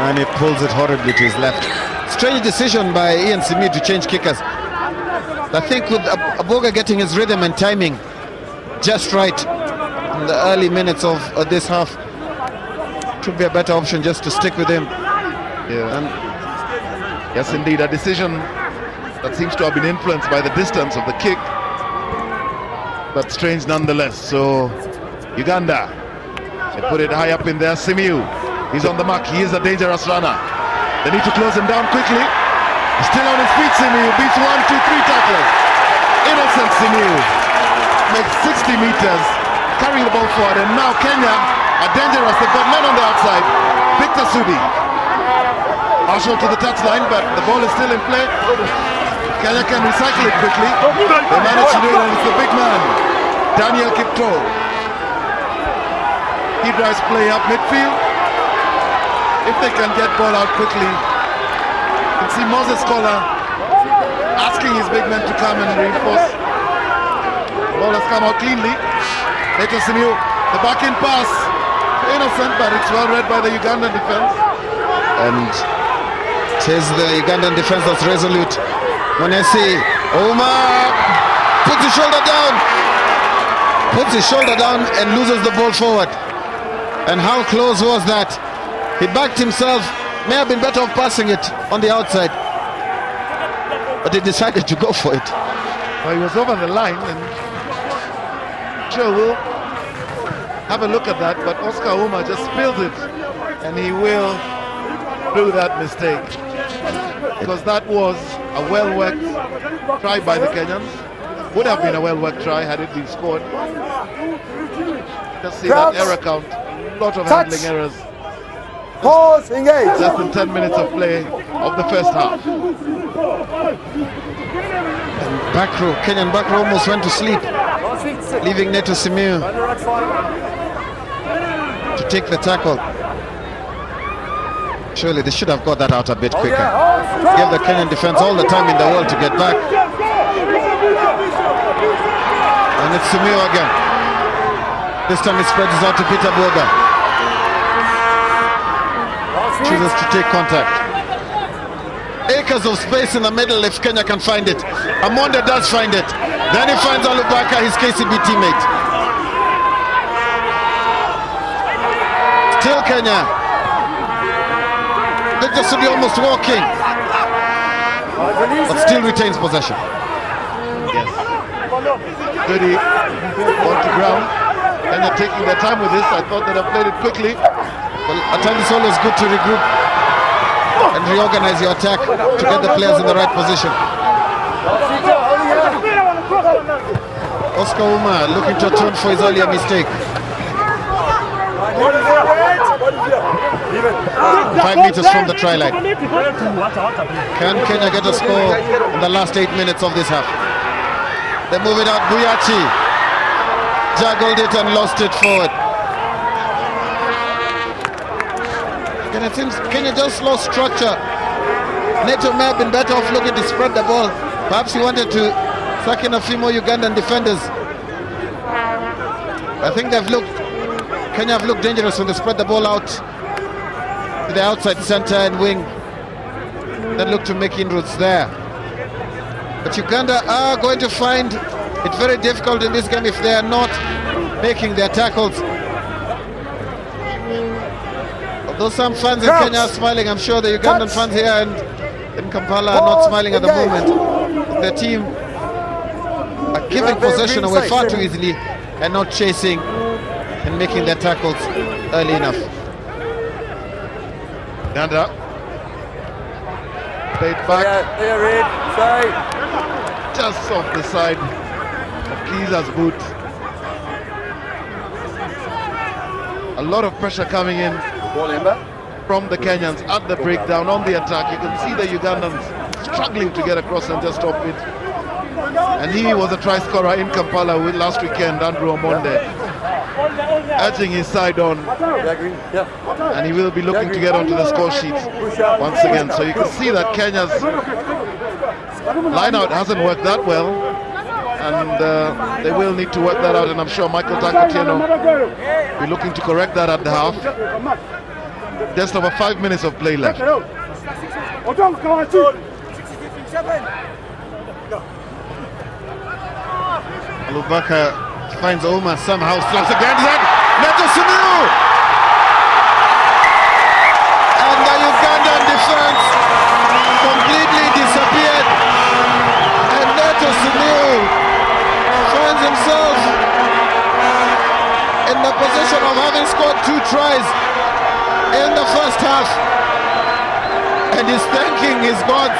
And he pulls it horribly to his left. Strange decision by Ian Simi to change kickers. I think with Aboga getting his rhythm and timing just right in the early minutes of this half, it would be a better option just to stick with him. Yeah. And yes, indeed, a decision that seems to have been influenced by the distance of the kick, but strange nonetheless. So Uganda, they put it high up in there. Simiu, he's on the mark. He is a dangerous runner. They need to close him down quickly. He's still on his feet. Simiu beats 1, 2, 3 tacklers. Innocent Simiu makes 60 meters, carrying the ball forward, and now Kenya are dangerous. They've got men on the outside. Victor Sudi, partial to the touchline, but the ball is still in play. Kenya can recycle it quickly. They manage to do it, and it's the big man, Daniel Kipto. He drives play up midfield. If they can get ball out quickly, you can see Moses Kola asking his big men to come and reinforce. The ball has come out cleanly. Later Simiu, the back in pass. Innocent, but it's well read by the Ugandan defense. And it is the Ugandan defense that's resolute. Monesi, Omar puts his shoulder down. puts his shoulder down and loses the ball forward. And how close was that? He backed himself. May have been better off passing it on the outside, but he decided to go for it. Well, he was over the line, and sure we'll have a look at that, but Oscar Uma just spilled it, and he will do that mistake, because that was a well-worked try by the Kenyans. Would have been a well-worked try had it been scored. Just see that error count. A lot of handling errors. Pause, engage. Less than 10 minutes of play of the first half. And back row, Kenyan back row almost went to sleep, leaving Neto Simiu to take the tackle. Surely they should have got that out a bit quicker. Give the Kenyan defense all the time in the world to get back. And it's Simiu again. This time he spreads it out to Peter Boga. Chooses to take contact. Acres of space in the middle if Kenya can find it. Amonde does find it. Then he finds Alubaka, his KCB teammate. Still Kenya. They just should be almost walking, but still retains possession. Yes. Goody on the ground. Kenya taking their time with this. I thought they'd have played it quickly. Well, at times it's always good to regroup and reorganize your attack to get the players in the right position. Oscar Uma looking to atone for his earlier mistake. 5 meters from the try line. Can Kenya get a score in the last 8 minutes of this half? They move it out. Buyachi juggled it and lost it forward. And it seems Kenya just lost structure. Neto may have been better off looking to spread the ball. Perhaps he wanted to suck in a few more Ugandan defenders. I think Kenya have looked dangerous when they spread the ball out to the outside center and wing. Then look to make inroads there. But Uganda are going to find it very difficult in this game if they are not making their tackles. Although some fans in Kenya are smiling, I'm sure the Ugandan fans here in Kampala are not smiling at the moment. The team are giving possession away far too easily and not chasing and making their tackles early enough. Uganda played back just off the side of Kiza's boot. A lot of pressure coming in from the Kenyans at the breakdown on the attack. You can see the Ugandans struggling to get across and just stop it. And he was a try scorer in Kampala last weekend, Andrew Omonde, urging his side on, and he will be looking to get onto the score sheet once again. So you can see that Kenya's line out hasn't worked that well, and they will need to work that out, and I'm sure Michael Tangotieno will be looking to correct that at the half. Just over 5 minutes of play left. Alubaka finds Oma somehow, slots against that. Neto Simiu! And the Ugandan defense completely disappeared. And Neto Simiu finds himself in the position of having scored 2 tries in the first half. And he's thanking his gods.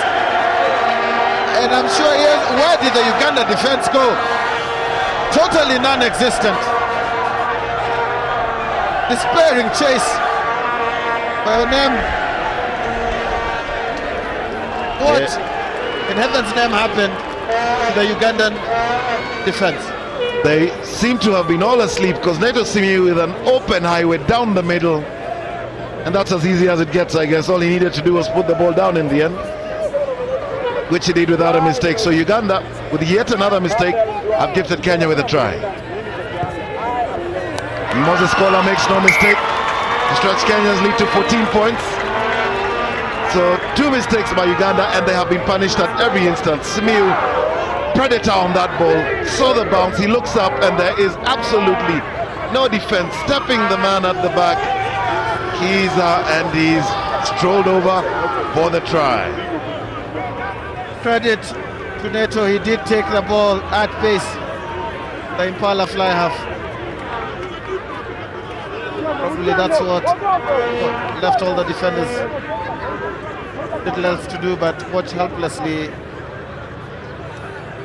And I'm sure he is. Where did the Uganda defense go? Totally non-existent. Despairing chase by Onem. What in heaven's name happened to the Ugandan defense? They seem to have been all asleep because Neto Simiu with an open highway down the middle. And that's as easy as it gets, I guess. All he needed to do was put the ball down in the end, which he did without a mistake. So Uganda, with yet another mistake, have gifted Kenya with a try. Moses Kola makes no mistake to stretch Kenya's lead to 14 points. So 2 mistakes by Uganda, and they have been punished at every instance. Simiu predator on that ball, saw the bounce, he looks up and there is absolutely no defense, stepping the man at the back, Kiza, and he's strolled over for the try. Credit to Neto, he did take the ball at pace. The Impala fly half. Probably that's what left all the defenders little else to do but watch helplessly.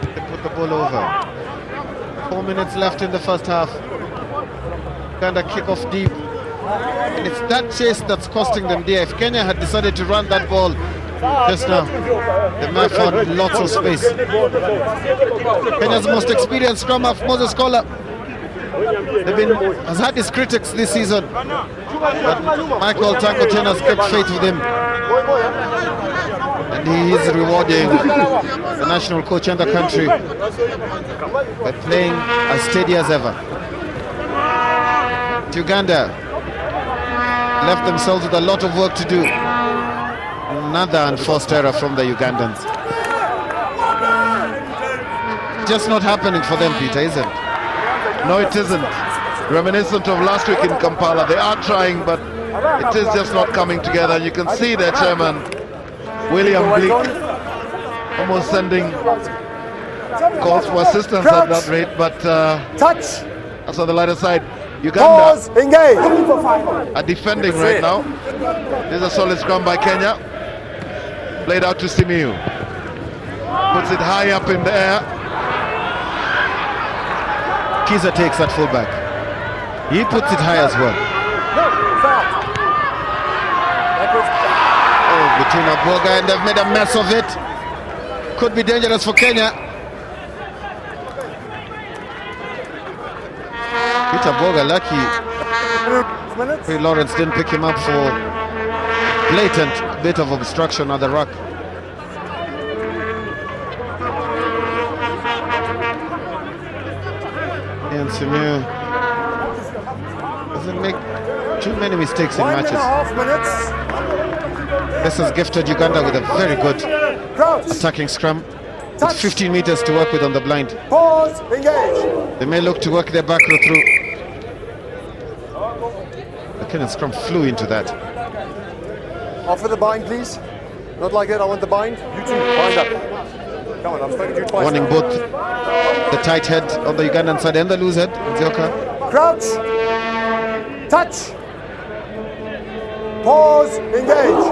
They put the ball over. 4 minutes left in the first half. Uganda kick off deep. And it's that chase that's costing them dear. If Kenya had decided to run that ball just now, they might have found lots of space. Kenya's most experienced scrum half, Moses Kola, has had his critics this season, but Michael Tango Tenas kept faith with him, and he is rewarding the national coach and the country by playing as steady as ever. Uganda left themselves with a lot of work to do. Another unforced error from the Ugandans. Just not happening for them, Peter, is it? No, it isn't. Reminiscent of last week in Kampala, they are trying, but it is just not coming together. You can see their chairman, William Bleak, almost sending calls for assistance at that rate, but Touch. that's on the lighter side. Pause. Uganda Engage. are defending right now. There's a solid scrum by Kenya. Played out to Simiyu. Puts it high up in the air. Kiza takes that fullback. He puts it high as well. Oh, between Aboga and they've made a mess of it. Could be dangerous for Kenya. Peter Boga lucky Free Lawrence didn't pick him up for blatant bit of obstruction at the ruck. And Simiyu doesn't make too many mistakes in matches. 1.5 minutes. This has gifted Uganda with a very good attacking scrum with 15 meters to work with on the blind. Pause. Engage. They may look to work their back row through. The Kenyan scrum flew into that. Offer the bind, please. Not like that. I want the bind. You two, bind up. Come on, I'm expecting you twice. Warning both the tight head on the Ugandan side and the loose head, Nzioka. Crouch. Touch. Pause. Engage.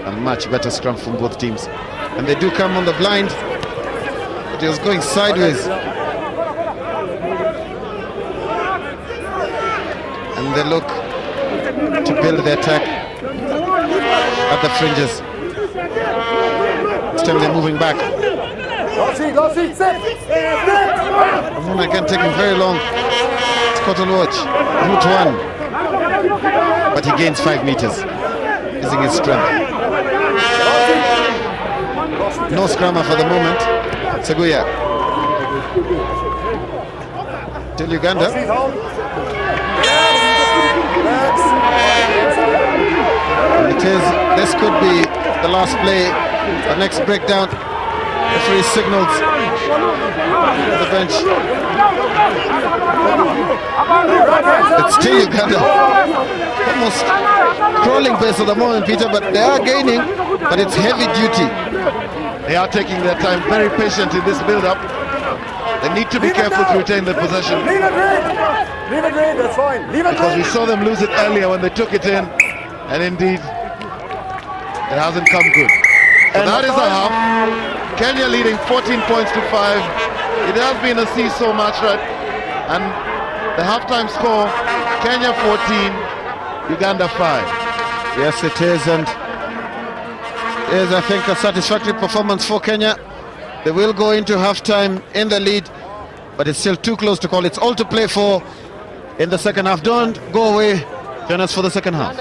A much better scrum from both teams. And they do come on the blind, but he was going sideways. And they look to build the attack at the fringes. This time they're moving back. Last seat, sit. And again taking very long. It's caught on watch. Route 1. But he gains 5 meters using his strength. No scrummer for the moment. Seguya. Till Uganda. This could be the last play, the next breakdown. Referee signals to the bench. It's still Uganda. Almost crawling pace at the moment, Peter, but they are gaining, but it's heavy duty. They are taking their time, very patient in this build-up. They need to be careful to retain their possession. Leave it green. Leave it green, that's fine. Leave it Because we green. saw them lose it earlier when they took it in, and indeed, it hasn't come good. So that is a half. Kenya leading 14 points to 5. It has been a seesaw match, right? And the halftime score, Kenya 14, Uganda 5. Yes, it is, and it is, I think, a satisfactory performance for Kenya. They will go into halftime in the lead, but it's still too close to call. It's all to play for in the second half. Don't go away. Join us for the second half.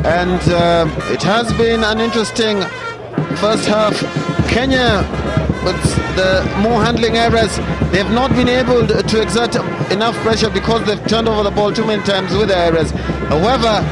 And it has been an interesting first half. Kenya, with the more handling errors, they have not been able to exert enough pressure because they've turned over the ball too many times with the errors. However,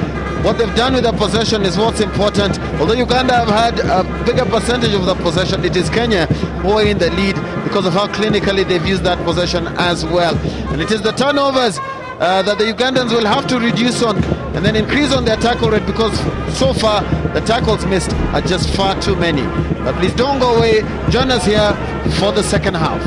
what they've done with the possession is what's important. Although Uganda have had a bigger percentage of the possession, it is Kenya who are in the lead because of how clinically they've used that possession as well. And it is the turnovers that the Ugandans will have to reduce on and then increase on their tackle rate, because so far the tackles missed are just far too many. But please don't go away. Join us here for the second half.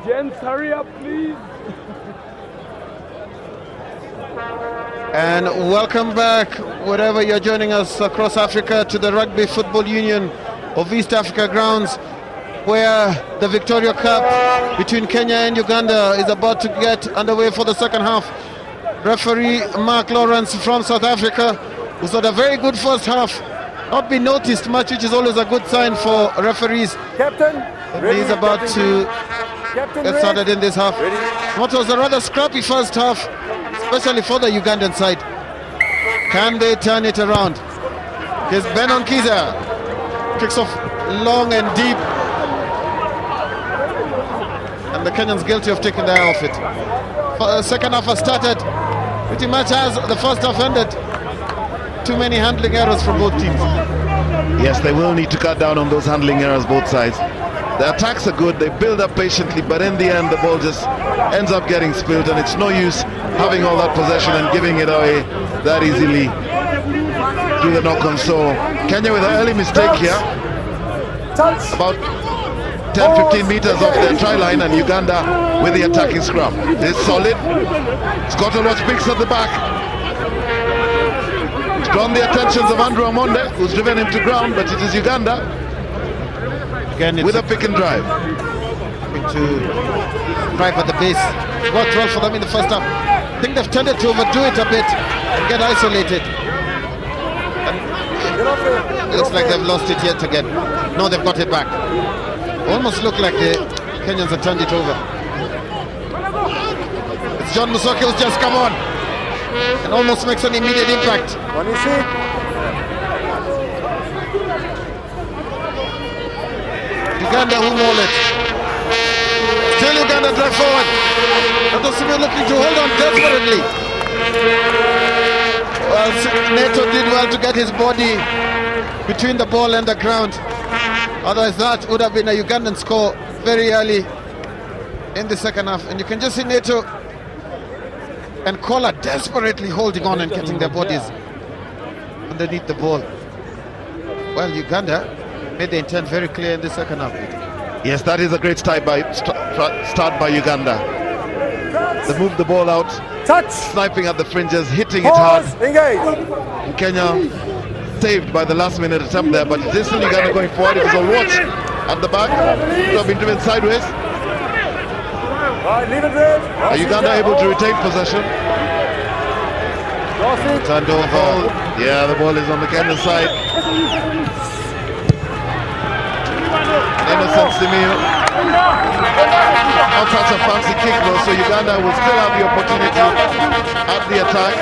Gents, hurry up, please. And welcome back, wherever you're joining us across Africa, to the Rugby Football Union of East Africa grounds, where the Victoria Cup between Kenya and Uganda is about to get underway for the second half. Referee Mark Lawrence from South Africa, who's had a very good first half, not been noticed much, which is always a good sign for referees. Captain, He's about to get started in this half. What was a rather scrappy first half, especially for the Ugandan side. Can they turn it around? Here's Ben Onkiza, kicks off long and deep, and the Kenyans guilty of taking their eye off it. The second half has started pretty much as the first half ended. Too many handling errors from both teams. Yes, they will need to cut down on those handling errors, both sides. The attacks are good, they build up patiently, but in the end the ball just ends up getting spilled, and it's no use having all that possession and giving it away that easily through the knock-on. So Kenya with an early mistake here, about 10-15 meters off their try line, and Uganda with the attacking scrum. It's solid. Scott Oloch picks at the back. It's drawn the attentions of Andrew Amonde, who's driven him to ground, but it is Uganda Again, with a pick and drive. To drive at the base. It worked well for them in the first half. I think they've tended to overdo it a bit and get isolated. And it looks like they've lost it yet again. No, they've got it back. Almost look like the Kenyans have turned it over. It's John Musoke who's just come on and almost makes an immediate impact. Uganda who maul it. Still Uganda drive forward. Natosimi looking to hold on desperately. Well, Neto did well to get his body between the ball and the ground. Otherwise that would have been a Ugandan score very early in the second half. And you can just see Neto and Kola desperately holding on and getting their bodies underneath the ball. Well, Uganda made the intent very clear in the second half. Yes, that is a great start by Uganda. They moved the ball out, sniping at the fringes, hitting it hard. And Kenya saved by the last minute attempt there, but this is Uganda going forward. It was a watch at the back. It would have been driven sideways. Are Uganda able to retain possession? Turned over. Yeah, the ball is on the Kenyan side. Innocent Simiyu. Not such a fancy kick though, so Uganda will still have the opportunity at the attack.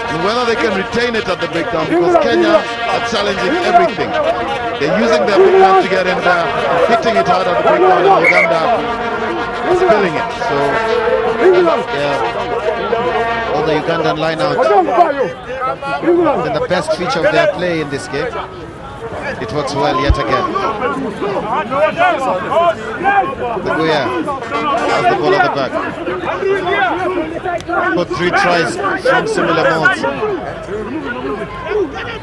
And whether they can retain it at the breakdown, because Kenya are challenging everything. They're using their big man to get in there, hitting it hard at the breakdown, and Uganda is spilling it. So, yeah, all the Ugandan line out. And the best feature of their play in this game. It works well yet again. The Guya has the ball at the back. Got 3 tries from similar modes.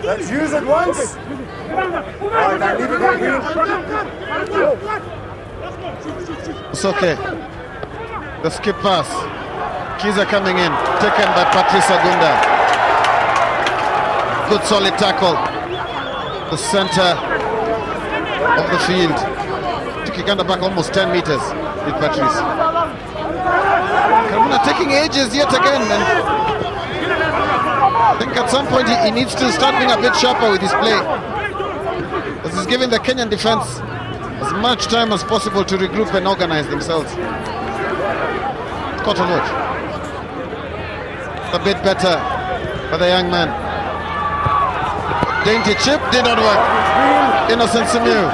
Let's use it once. It's okay. The skip pass. Kiza coming in, taken by Patrice Agunda. Good solid tackle. The center of the field. Took Uganda back almost 10 meters with Patrice. Karumuna taking ages yet again, and I think at some point he needs to start being a bit sharper with his play, because he's giving the Kenyan defense as much time as possible to regroup and organize themselves. Scott Oloch. A bit better for the young man. Dainty chip did not work. Innocent Simiyu.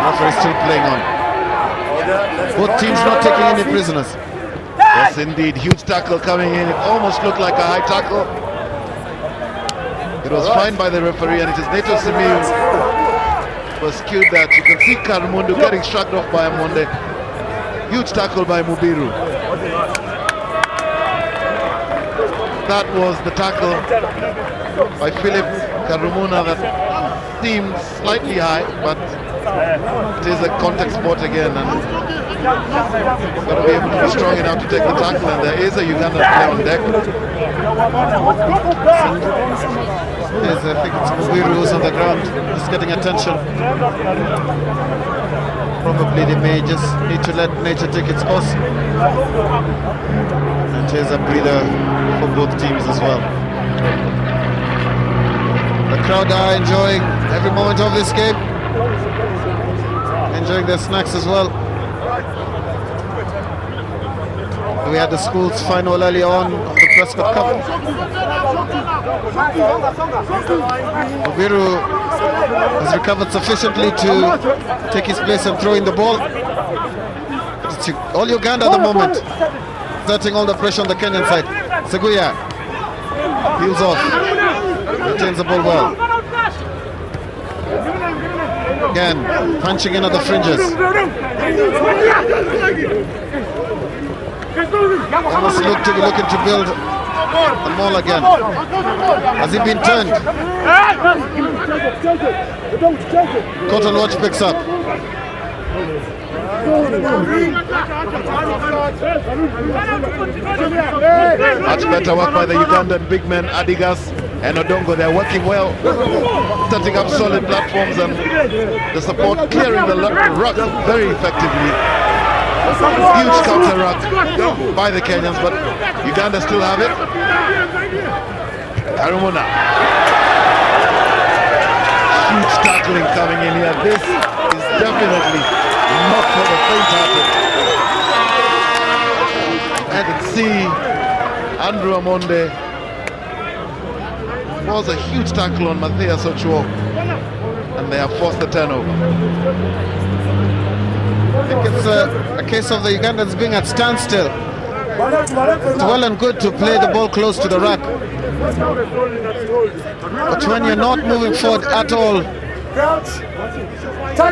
Referee still playing on. Both teams not taking any prisoners. yes, indeed, huge tackle coming in. It almost looked like a high tackle. It was fined by the referee, and it is Neto Simiyu who was skewed that. You can see Karumundu getting shrugged off by Amonde. Huge tackle by Mubiru. That was the tackle by Philip Karumuna that seemed slightly high, but it is a contact sport again, and got to be able to be strong enough to take the tackle. And there is a Ugandan player on deck. Yes, I think it's Mubiru who's on the ground, just getting attention. Probably they may just need to let nature take its course. And here's a breather for both teams as well. The crowd are enjoying every moment of this game, enjoying their snacks as well. We had the school's final early on of the Prescott Cup. Mubiru has recovered sufficiently to take his place and throw in the ball. It's all Uganda at the moment, exerting all the pressure on the Kenyan side. Seguya peels off, retains the ball well. Again, punching in at the fringes. Almost look to be looking to build the mall again. Has he been turned? Cotton Watch picks up. Much better work by the Ugandan big men, Adigas and Odongo. They're working well, setting up solid platforms, and the support clearing the ruck very effectively. Huge counter ruck by the Kenyans, but Uganda still have it. Karumuna. Huge tackling coming in here. This is definitely not for the faint-hearted. I can see Andrew Amonde was a huge tackle on Matthias Ochoa, and they have forced the turnover. I think it's a case of the Ugandans being at standstill. It's well and good to play the ball close to the rack, but when you're not moving forward at all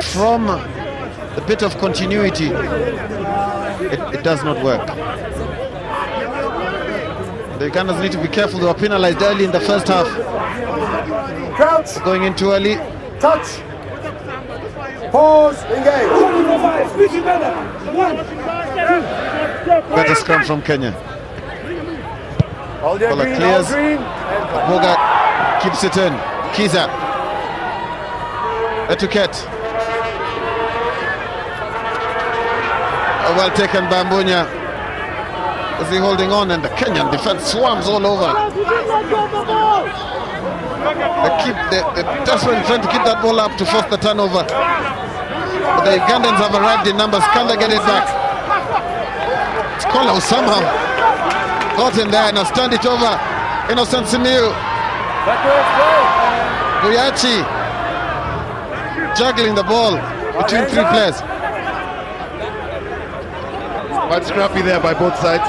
from the bit of continuity, it does not work. The Ugandans need to be careful. They were penalized early in the first half. Going in too early. Touch. Pause. Engage. Better scrum from Kenya. Bola clears. Boga keeps it in. Kiza. Etiquette. Well taken by Mbunya. Is he holding on? And the Kenyan defense swarms all over. They're desperately trying to keep that ball up to force the turnover. But the Ugandans have arrived in numbers. Can they get it back? Kola somehow got in there and has turned it over. Innocent Simiu. Buyachi juggling the ball between three players. Quite scrappy there by both sides.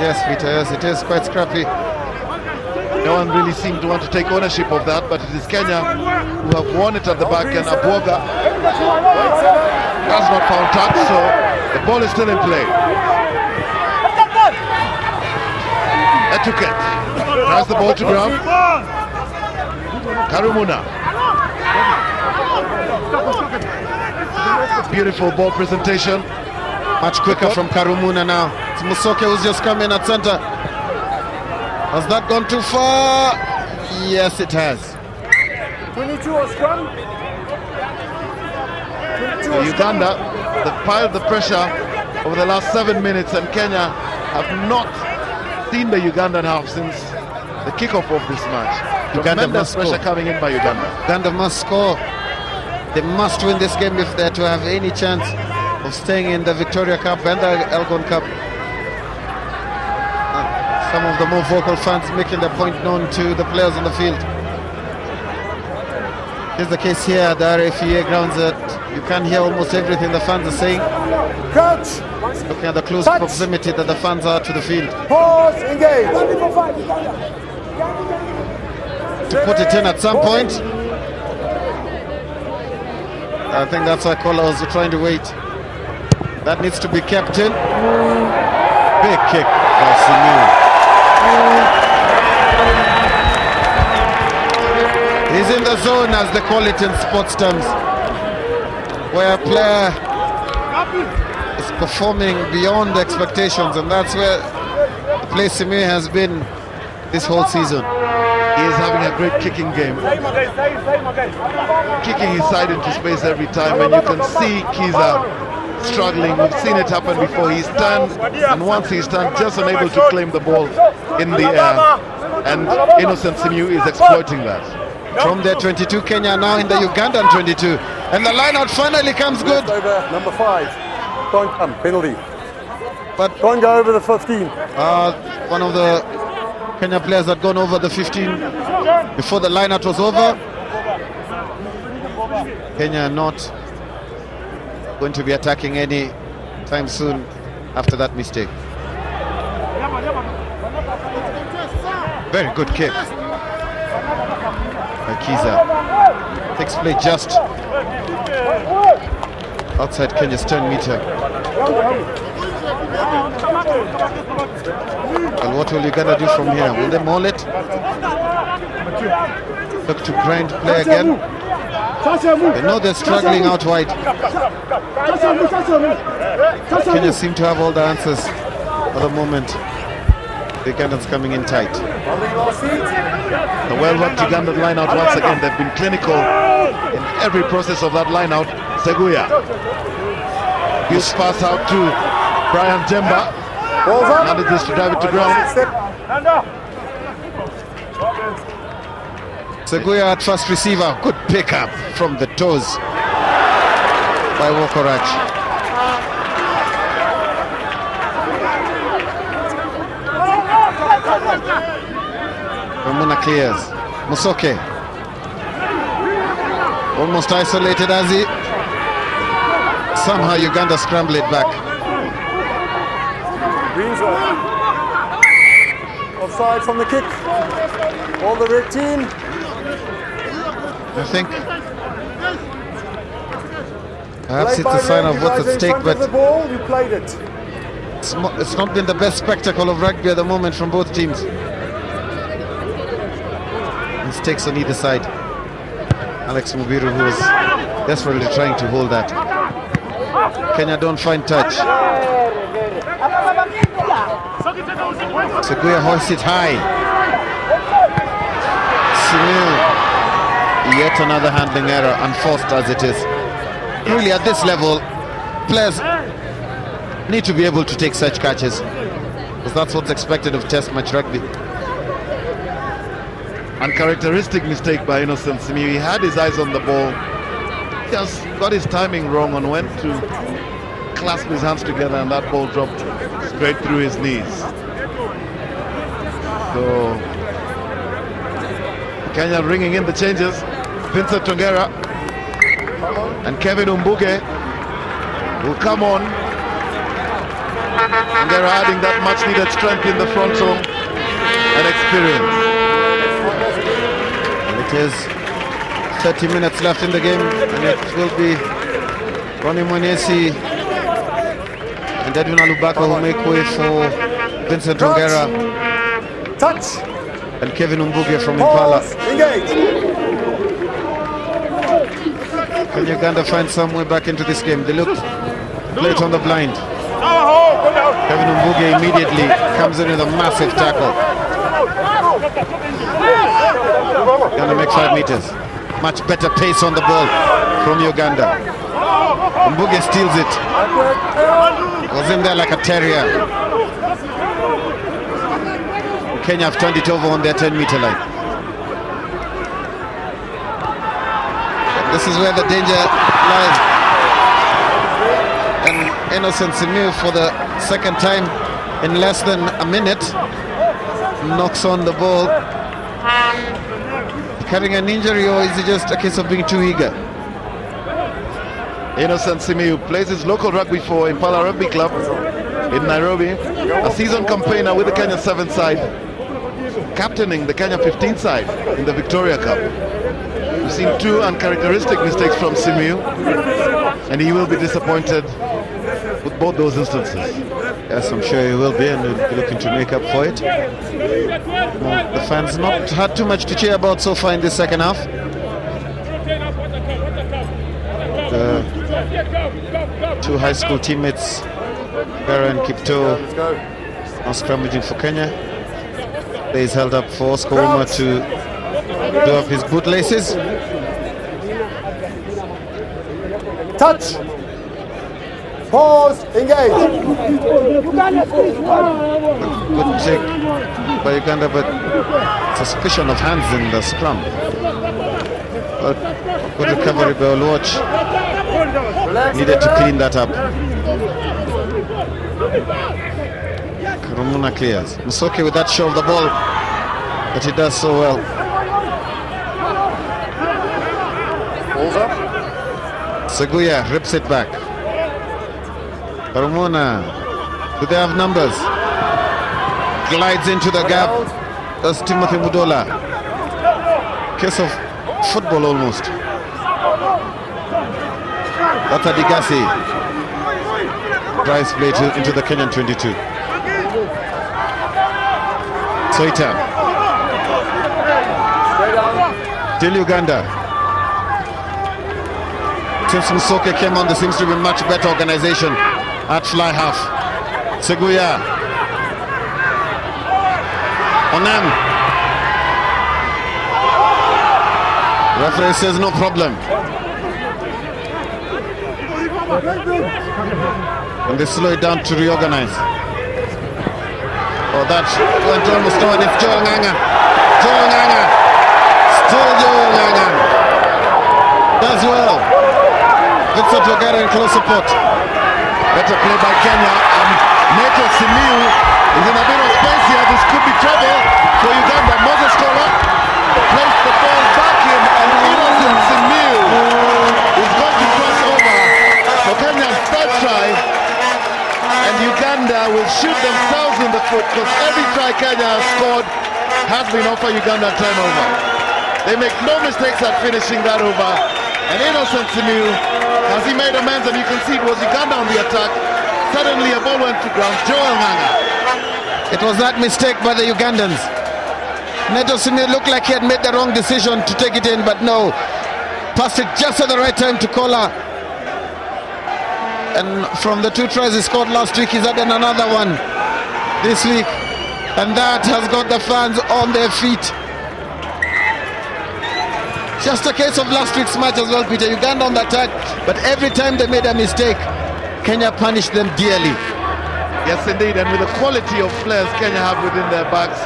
Yes, Peter, yes, it is quite scrappy. No one really seemed to want to take ownership of that, but it is Kenya who have won it at the back, and Abuoga has not found touch, so the ball is still in play. Etiquette tries the ball to ground. Karumuna. Beautiful ball presentation. Much quicker from Karumuna now. It's Musoke who's just come in at center. Has that gone too far? Yes, it has. 22 or scrum. Uganda, they've piled the pressure over the last 7 minutes, and Kenya have not seen the Ugandan half since the kickoff of this match. Tremendous pressure coming in by Uganda. Uganda must score. They must win this game if they're to have any chance of staying in the Victoria Cup and the Elgon Cup. Some of the more vocal fans making their point known to the players on the field. Here's the case here at the RFUEA grounds that you can hear almost everything the fans are saying. Crouch. Looking at the close proximity that the fans are to the field. Pause. Engage. To put it in at some point. I think that's why Kola was trying to wait. That needs to be kept in. Big kick by Simiu. He's in the zone, as they call it in sports terms, where a player is performing beyond expectations, and that's where the place Simiyu has been this whole season. He is having a great kicking game. Kicking his side into space every time, and you can see Kiza struggling. We've seen it happen before. He's turned, and once he's turned, just unable to claim the ball in the air. And Innocent Simiyu is exploiting that. From their 22, Kenya now in the Ugandan 22. And the line out finally comes good. Over number 5. Don't come, penalty. But Don't go over the 15. one of the Kenya players had gone over the 15 before the line out was over. Kenya not going to be attacking any time soon after that mistake. Very good kick by Kiza. Takes play just outside Kenya's 10 meter. Well, what will Uganda do from here? Will they maul it? Look to grind play again. They know they're struggling out wide. Kenya seem to have all the answers for the moment. The Ugandans coming in tight. The well-worked Ugandan line-out once again. They've been clinical in every process of that line-out. Seguya. Gives pass out to Brian Jemba. Manages to drive it to ground. Seguya at first receiver. Good pickup from the toes by Wokorach. Ramona clears. Musoke. Almost isolated as he. Somehow Uganda scramble it back. Green's offside from the kick. All the red team. I think perhaps it's a sign of what's at stake, but the ball, you played it. it's not been the best spectacle of rugby at the moment from both teams. Mistakes on either side. Alex Mubiru, who was desperately trying to hold that. Kenya don't find touch. Seguya hoists it high. Simiyu, yet another handling error, unforced as it is. Really, at this level, players need to be able to take such catches, because that's what's expected of Test match rugby. Uncharacteristic mistake by Innocent Simiyu. He had his eyes on the ball. Just got his timing wrong and went to clasp his hands together, and that ball dropped straight through his knees. So Kenya ringing in the changes. Vincent Tongera and Kevin Umbuge will come on. Tongera adding that much needed strength in the front row and experience. It is 30 minutes left in the game, and it will be Ronnie Mwenyesi and Edwin Alubaka who make way for Vincent Tongera. Touch. And Kevin Umbuge from Impala. Engage. Can Uganda find some way back into this game? They looked late on the blind. Kevin Umbuge immediately comes in with a massive tackle. Uganda make 5 meters. Much better pace on the ball from Uganda. Umbuge steals it. Was in there like a terrier. Kenya have turned it over on their 10-meter line. This is where the danger lies. And Innocent Simiyu, for the second time in less than a minute, knocks on the ball. Having an injury, or is it just a case of being too eager? Innocent Simiyu plays his local rugby for Impala Rugby Club in Nairobi. A season campaigner with the Kenya 7th side, captaining the Kenya 15th side in the Victoria Cup. We've seen 2 uncharacteristic mistakes from Simiyu, and he will be disappointed with both those instances. Yes, I'm sure he will be, and he'll be looking to make up for it. The fans not had too much to cheer about so far in the second half. The two high school teammates, Vera and Kipto, are scrummaging for Kenya. He's held up for Oscar Uma to do up his bootlaces. Touch. Pause. Engage. Good take by Uganda, but suspicion of hands in the scrum. But good recovery by Oluoch. Needed to clean that up. Karumuna clears. Musoke with that show of the ball, but he does so well. Balls up. Seguya rips it back. Karumuna, do they have numbers? Glides into the gap. That's Timothy Mudola. Case of football almost. That's Adigasi. Drives play into the Kenyan 22. Soita. Till Uganda. Since Musoke came on, there seems to be much better organization at fly half. Seguya. Onem. Referee says no problem. And they slow it down to reorganize. Oh, that went almost on. It's Joel Nganga. Joel Nganga. Still Joel Nganga. Does well. Vincent Wagara in close support. Better play by Kenya. Neto Simiu is in a bit of space here. This could be trouble for Uganda. Moses Kola placed the ball back in, and Innocent Simiu is going to cross over for Kenya's third try. And Uganda will shoot themselves in the foot, because every try Kenya has scored has been off a Uganda turnover. They make no mistakes at finishing that over. And Innocent Simiu, has he made amends? And you can see it was Uganda on the attack. Suddenly a ball went to ground. Joel Nganga. It was that mistake by the Ugandans. Neto Simiu looked like he had made the wrong decision to take it in, but no. Passed it just at the right time to Kola. And from the two tries he scored last week, he's added another one this week. And that has got the fans on their feet. Just a case of last week's match as well, Peter. Uganda on the attack, but every time they made a mistake, Kenya punished them dearly. Yes, indeed, and with the quality of players Kenya have within their backs,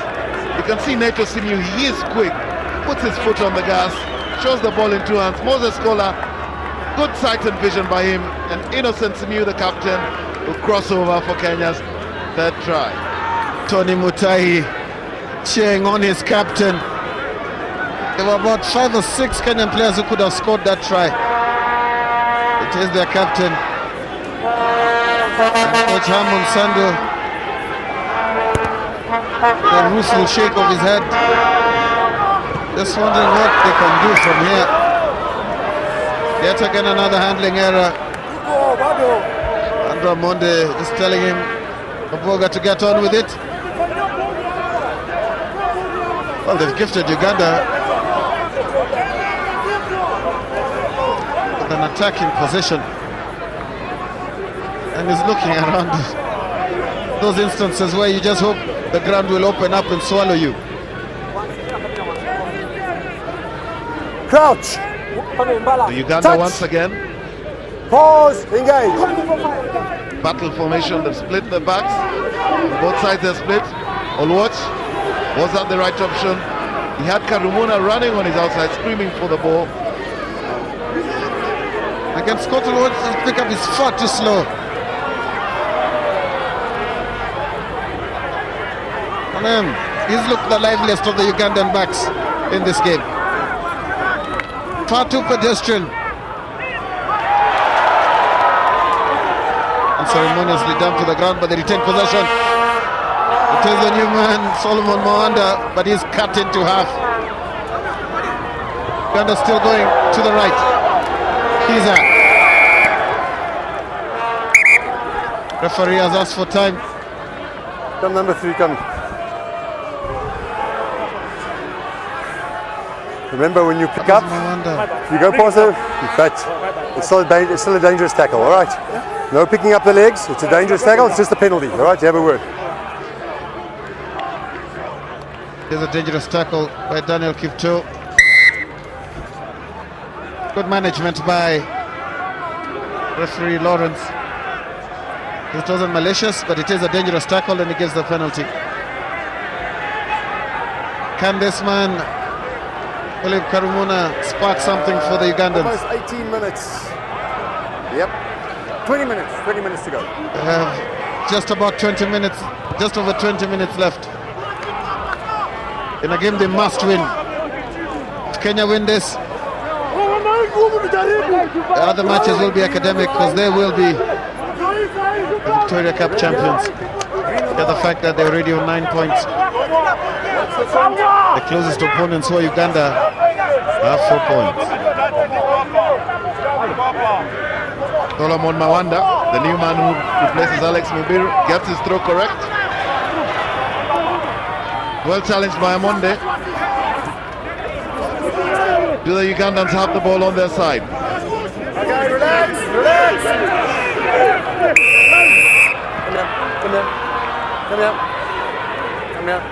you can see Neto Simiu, he is quick, puts his foot on the gas, shows the ball in two hands. Moses Kola, good sight and vision by him, and Innocent Simiu, the captain, will cross over for Kenya's third try. Tony Mutai cheering on his captain. There were about 5 or 6 Kenyan players who could have scored that try. It is their captain. And Coach Hammond Sando, the rueful shake of his head. Just wondering what they can do from here. Yet again another handling error. Andrew Monde just telling him, Kaboga, to get on with it. Well, they've gifted Uganda with an attacking position, and is looking around those instances where you just hope the ground will open up and swallow you. Crouch. The Uganda Touch. once again. Pause. Engage. Battle formation, they've split the backs. Both sides are split. Oluoch, was that the right option? He had Karumuna running on his outside, screaming for the ball. Against Scott Oluoch, his pickup is far too slow. And he's looked the liveliest of the Ugandan backs in this game. Far too pedestrian. Unceremoniously dumped to the ground, but they retain possession. It is the new man, Solomon Moanda, but he's cut into half. Uganda still going to the right. Kiza. Referee has asked for time. Come number 3, come. Remember when you pick up, if you go past her, you cut. It's still a dangerous tackle, all right? No picking up the legs, it's a dangerous tackle, it's just a penalty, all right? You have a word. There's a dangerous tackle by Daniel Kipto. Good management by referee Lawrence. It wasn't malicious, but it is a dangerous tackle and he gives the penalty. Can this man, Philip Karumuna, spark something for the Ugandans? Almost 18 minutes. Yep. 20 minutes to go. Just about 20 minutes, just over 20 minutes left. In a game they must win. If Kenya win this, the other matches will be academic because they will be the Victoria Cup champions. Look at the fact that they're already on 9 points. The closest opponents who are Uganda have 4 points. Solomon Mawanda, the new man who replaces Alex Mubiru, gets his throw correct. Well challenged by Amonde. Do the Ugandans have the ball on their side? Okay, relax. Come here.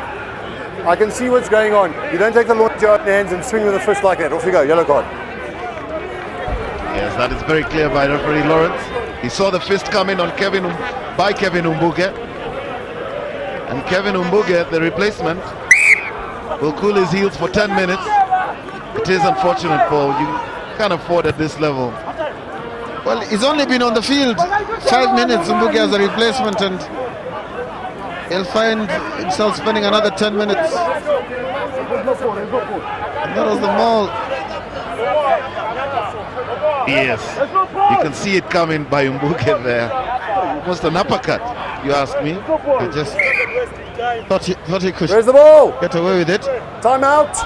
I can see what's going on. You don't take the launch out in your hands and swing with a fist like that. Off you go, yellow card. Yes, that is very clear by referee Lawrence. He saw the fist come in on Kevin Umbuge. And Kevin Umbuge, the replacement, will cool his heels for 10 minutes. It is unfortunate, Paul. You can't afford at this level. Well, he's only been on the field 5 minutes, Umbuge as a replacement, and he'll find himself spending another 10 minutes. And that was the maul. Yes, you can see it coming by Umbuge there. Almost an uppercut, you ask me. I just thought he could Where's the ball? get away with it. Time out.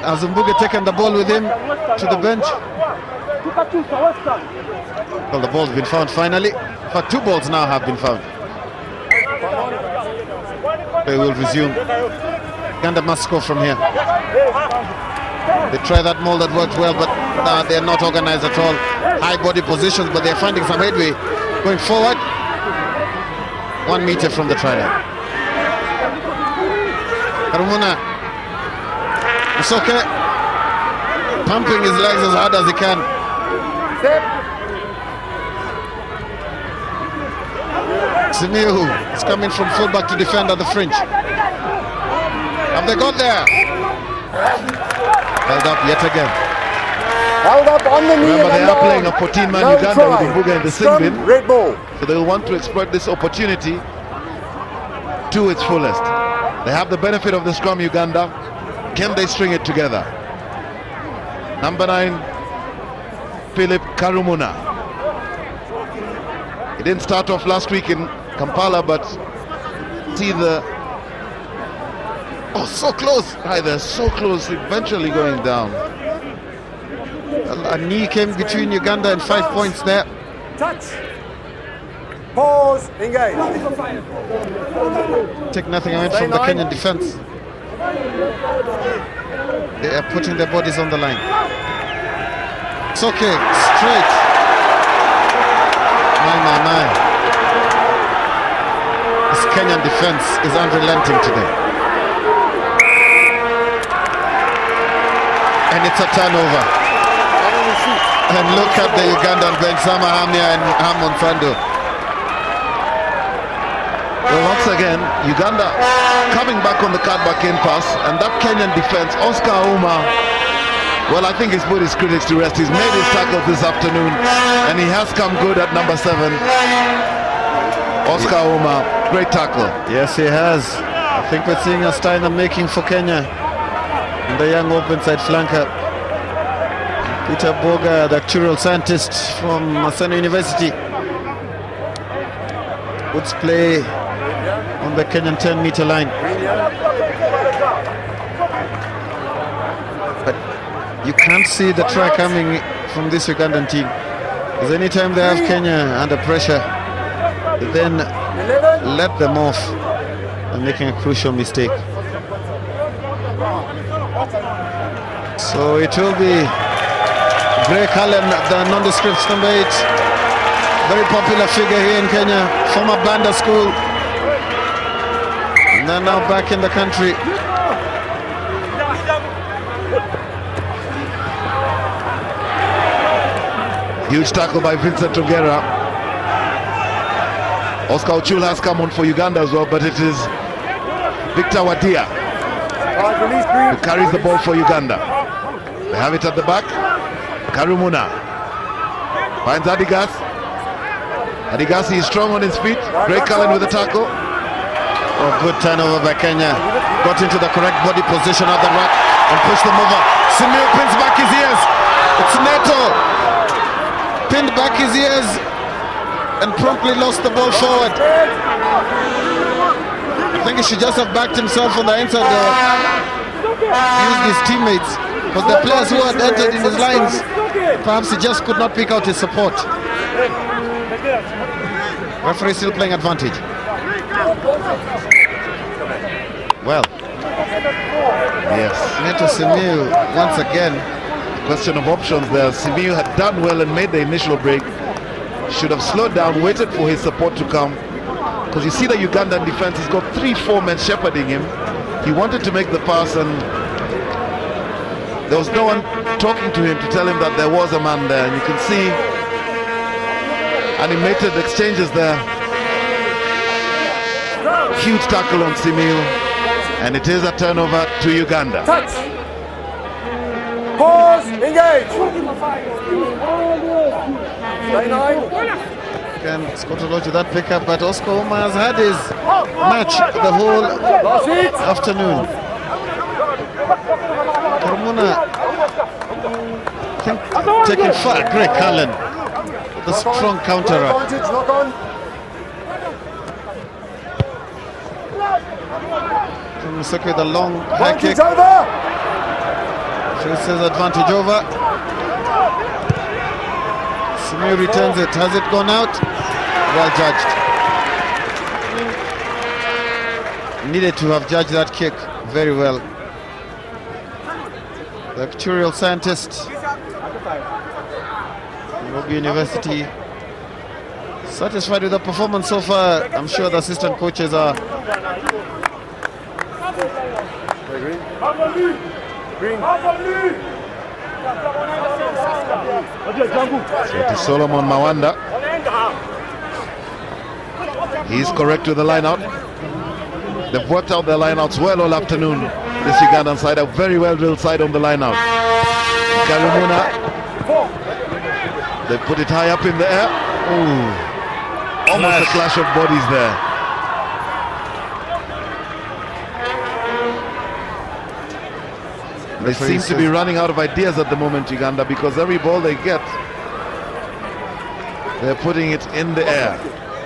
Has Umbuge taken the ball with him to the bench? Well, the ball's been found finally. In fact, 2 balls now have been found. They will resume. Uganda must score from here. They try that maul that worked well, but they're not organized at all. High body positions, but they're finding some headway. Going forward, 1 meter from the try line. Karumuna, it's okay. Pumping his legs as hard as he can. Simiu is coming from fullback to defend at the fringe. Have they got there? Held up yet again. Held up on the knee. Remember, they are playing a 14-man Uganda with Umbuge in the sin bin. Red ball. So they'll want to exploit this opportunity to its fullest. They have the benefit of the scrum Uganda. Can they string it together? Number 9, Philip Karumuna. He didn't start off last week in Kampala, but see the... Oh, so close! They're so close, eventually going down. A knee came between Uganda and 5 points there. Touch. Pause. Engage. Take nothing away from the Kenyan defense. They are putting their bodies on the line. It's okay. Straight. My. This Kenyan defense is unrelenting today. And it's a turnover. And look at the Ugandan bench, Sama Hamia and Hamon Sando. Well, once again, Uganda coming back on the cutback-in pass, and that Kenyan defense, Oscar Ouma, well, I think he's put his critics to rest. He's made his tackles this afternoon, and he has come good at number 7. Oscar Ouma, great tackle. Yes, he has. I think we're seeing a star in the making for Kenya. And the young open side flanker, Peter Boga, the actuarial scientist from Maseno University, would play on the Kenyan 10-meter line. But you can't see the try coming from this Ugandan team. Because anytime they have Kenya under pressure, they then let them off. and making a crucial mistake. So it will be Greg Allen, the nondescript number 8. Very popular figure here in Kenya, former Banda school. And then now back in the country. Huge tackle by Vincent Tongera. Oscar Ochul has come on for Uganda as well, but it is Victor Wadia who carries the ball for Uganda. They have it at the back. Karumuna finds Adigas. Adigasi is strong on his feet. Greg Cullen with the tackle. Oh, good turnover by Kenya. Got into the correct body position at the rack and pushed them over. Simil pins back his ears. It's Neto. Pinned back his ears and promptly lost the ball forward. I think he should just have backed himself on the inside there. Used his teammates. But the players who had entered in his lines, perhaps he just could not pick out his support. Referee still playing advantage. Well, yes. Neto Simiu once again. Question of options there. Simiu had done well and made the initial break. Should have slowed down, waited for his support to come. Because you see the Ugandan defense, he's got 3-4 men shepherding him. He wanted to make the pass and there was no one talking to him to tell him that there was a man there. And you can see animated exchanges there. Huge tackle on Simiu. And it is a turnover to Uganda. Touch. Pause. Engage. Again, Scott Oloji that pickup, but Oscar Oma has had his match the whole afternoon. Karumuna, I think, taking far. Greg Cullen, the strong counter. Museke with a long high kick. She says advantage over. Simiu returns it. Has it gone out? Well judged. Needed to have judged that kick very well. The actuarial scientist, Nairobi University, satisfied with the performance so far. I'm sure the assistant coaches are. So it is Solomon Mawanda. He's correct with the line out. They've worked out their lineouts well all afternoon. This Ugandan side, a very well drilled side on the lineout. Karumuna, they put it high up in the air. Ooh, almost a clash of bodies there. They seem to be running out of ideas at the moment, Uganda, because every ball they get, they're putting it in the air.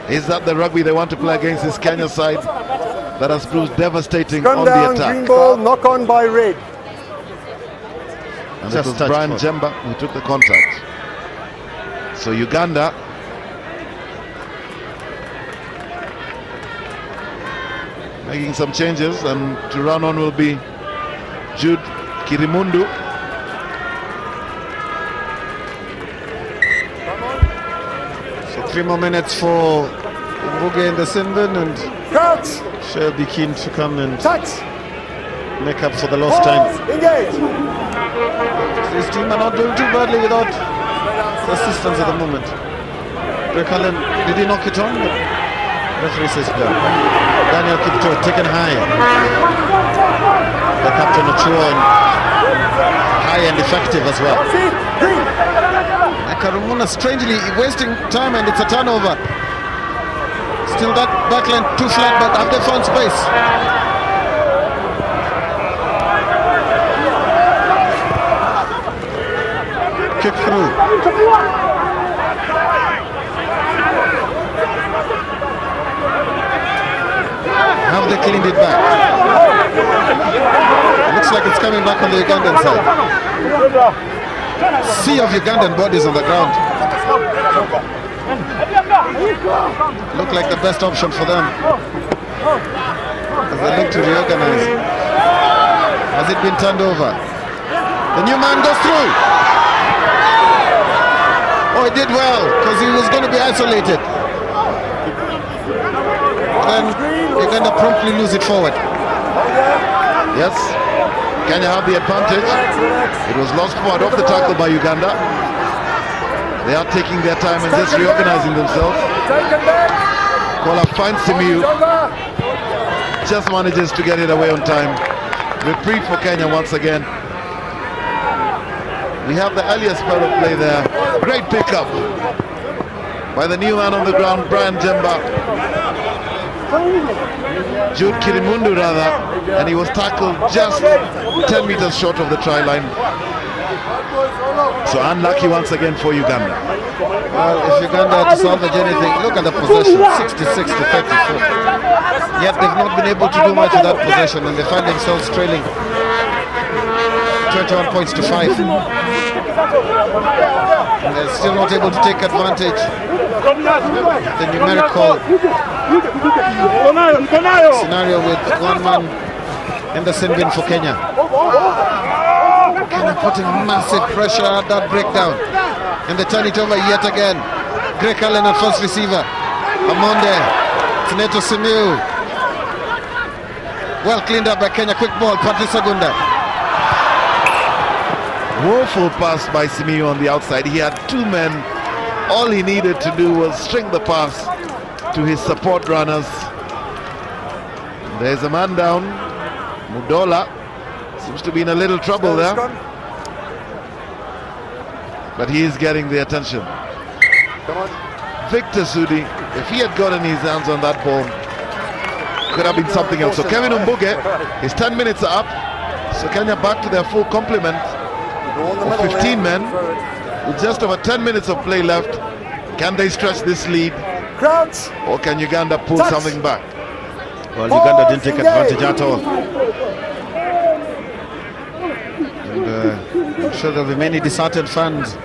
Is that the rugby they want to play against this Kenya side that has proved devastating on the attack? Green ball, knock on by red. And it was Brian Jemba who took the contact. So Uganda making some changes, and to run on will be Jude Kirimundu. So 3 more minutes for Mbuge in the Sinbin, and she'll be keen to come and make up for the lost time. Engage. This team are not doing too badly without the assistance at the moment. Greg Cullen, did he knock it on? Referee says no. Daniel Kipto taken high. The captain Ochoa high and effective as well. Karumuna strangely wasting time, and it's a turnover. Still that backline too flat, but have they found space? Kick through. Have they cleaned it back? Looks like it's coming back on the Ugandan side. Sea of Ugandan bodies on the ground. Look like the best option for them. as they look to reorganize. Has it been turned over? The new man goes through. Oh, he did well because he was going to be isolated. Then Uganda promptly lose it forward. Yes, Kenya have the advantage. It was lost forward off the tackle by Uganda. They are taking their time and just reorganizing themselves. Kola finds Simiyu. Just manages to get it away on time. Reprieve for Kenya once again. We have the earlier spell of play there. Great pickup by the new man on the ground, Brian Jemba. Jude Kirimundu rather, and he was tackled just 10 meters short of the try line. So unlucky once again for Uganda. Well, if Uganda had to salvage anything, look at the possession, 66 to 34. Yet they've not been able to do much with that possession, and they find themselves trailing 21 points to 5. And they're still not able to take advantage of the numerical scenario with one man in the sin bin for Kenya. Kenya putting massive pressure at that breakdown, and they turn it over yet again. Greg Allen at first receiver. Amonde, Neto Simiyu. Well cleaned up by Kenya. Quick ball, Patrice Agunda. Woeful pass by Simiyu on the outside. He had two men. All he needed to do was string the pass to his support runners. There's a man down. Mudola seems to be in a little trouble there, but he is getting the attention. Victor Sudi, if he had gotten his hands on that ball, could have been something else. So Kevin Umbuge, his 10 minutes are up. So Kenya back to their full complement of 15 men with just over 10 minutes of play left. Can they stretch this lead, or can Uganda pull something back? Well, Uganda didn't take advantage at all. And I'm sure there'll be many disheartened fans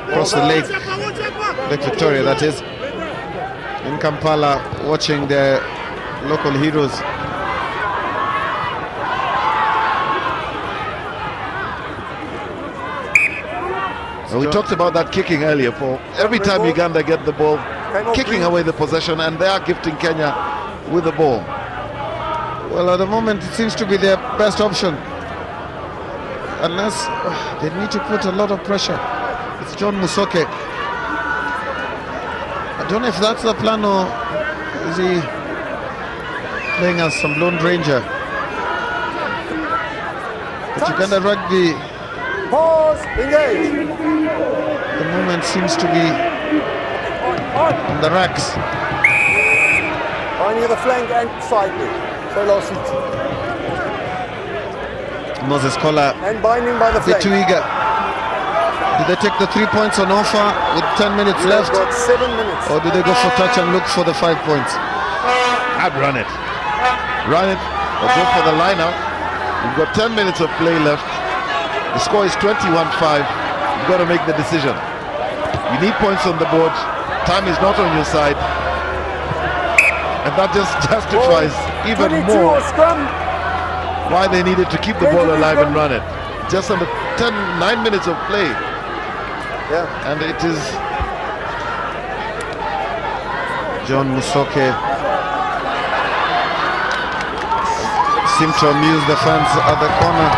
across the Lake Victoria, that is, in Kampala, watching their local heroes. Well, we talked about that kicking earlier, Paul. Every time Uganda get the ball, kicking away the possession, and they are gifting Kenya with the ball. Well, at the moment it seems to be their best option, unless they need to put a lot of pressure. It's John Musoke. I don't know if that's the plan, or is he playing as some lone ranger. But Uganda Rugby, Pause, engage. the moment seems to be on the racks. Binding of the flank and side knee. So lost it. Moses Kola, And binding by the a bit flank. too eager. Did they take the 3 points on offer with 10 minutes You've left, got 7 minutes. or do they go for touch and look for the 5 points? I'd run it. Run it, or go for the line out. You've got 10 minutes of play left. The score is 21-5. You've got to make the decision. You need points on the board. Time is not on your side. And that just justifies even 22 more or scrum. why they needed to keep the ball alive and run it. Just under 9 minutes of play. Yeah. And it is John Musoke seemed to amuse the fans at the corner.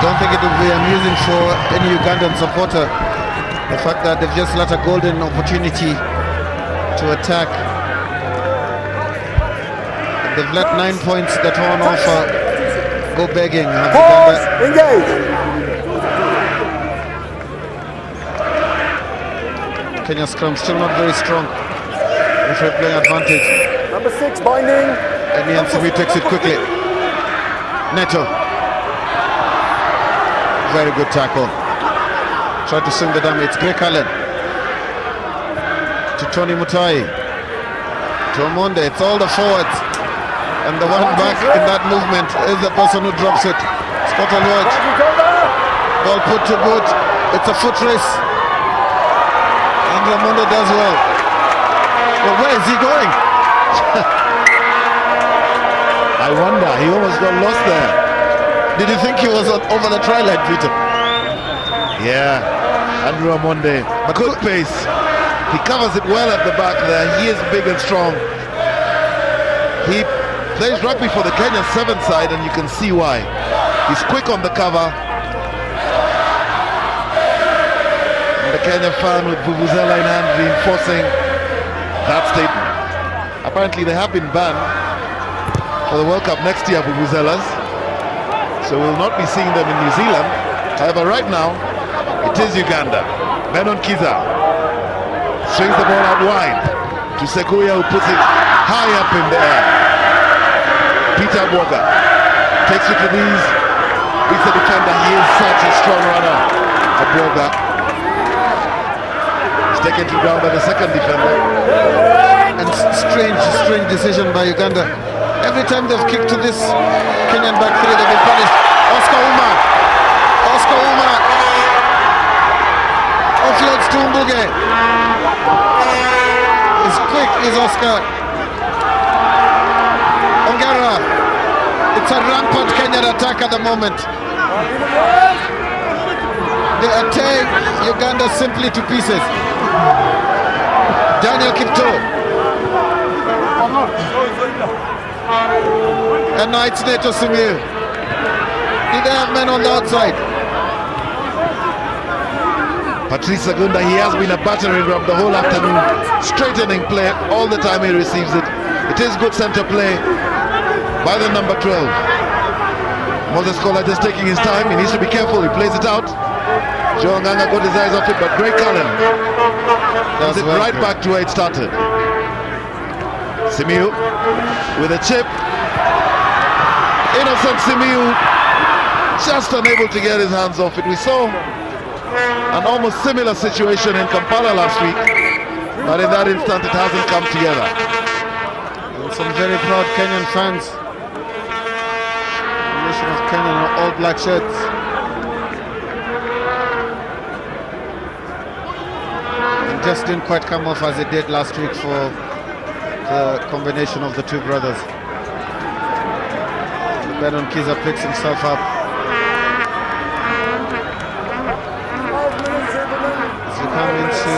Don't think it will be amusing for any Ugandan supporter, the fact that they've just let a golden opportunity to attack. They've let 9 points that were on offer go begging. Pause, engage. Kenya scrum still not very strong. Referee playing advantage. Number 6, binding. And Ian Simi takes it quickly. Neto. Very good tackle. Try to swing the damage. It's Greg Allen. To Tony Mutai. To Omonde. It's all the forwards. And the one back in that movement is the person who drops it. Scott Alwaj. Ball put to boot. It's a foot race. And Ramonde does well. But where is he going? I wonder, he almost got lost there. Did you think he was over the try line, Peter? Yeah, Andrew Amonde, good pace. He covers it well at the back there. He is big and strong. He plays rugby for the Kenyan 7th side, and you can see why. He's quick on the cover. And the Kenyan fan with vuvuzela in hand reinforcing that statement. Apparently they have been banned for the World Cup next year, vuvuzelas. So we'll not be seeing them in New Zealand. However, right now, it is Uganda. Benon Kiza swings the ball out wide to Sekuya, who puts it high up in the air. Peter Boga takes it to these. He's a defender. He is such a strong runner. Boga is taken to ground by the second defender. And strange decision by Uganda. Every time they've kicked to this Kenyan back three, they've been punished. Oscar Uma offloads to Mbuge. He's quick, is Oscar. Ongara. It's a rampant Kenyan attack at the moment. They are tearing Uganda simply to pieces. Daniel Kipto. And now it's Neto Simiu. Did they have men on the outside? Patrice Agunda, he has been a battering ram the whole afternoon, straightening play all the time he receives it. It is good centre play by the number 12. Moses Kola just taking his time. He needs to be careful. He plays it out. Joe Nganga got his eyes off it, but Greg Cullen does it right back to where it started. Simiu with a chip. Innocent Simiu just unable to get his hands off it. We saw an almost similar situation in Kampala last week, but in that instant it hasn't come together. And some very proud Kenyan fans. A nation of Kenyan all black shirts. It just didn't quite come off as it did last week for the combination of the two brothers. Benon Kiza picks himself up. As we come into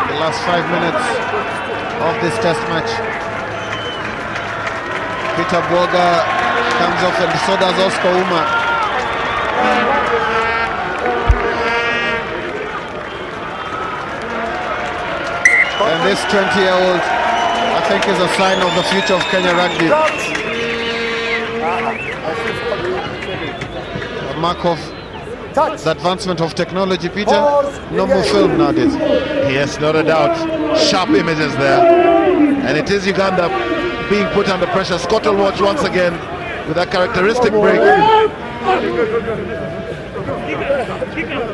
the last 5 minutes of this test match. Peter Boga comes off and so does Oscar Uma. And this 20-year-old, I think, is a sign of the future of Kenya rugby. A mark of the advancement of technology, Peter. No more film nowadays. Yes, not a doubt. Sharp images there. And it is Uganda being put under pressure. Scottle watch once again with that characteristic break.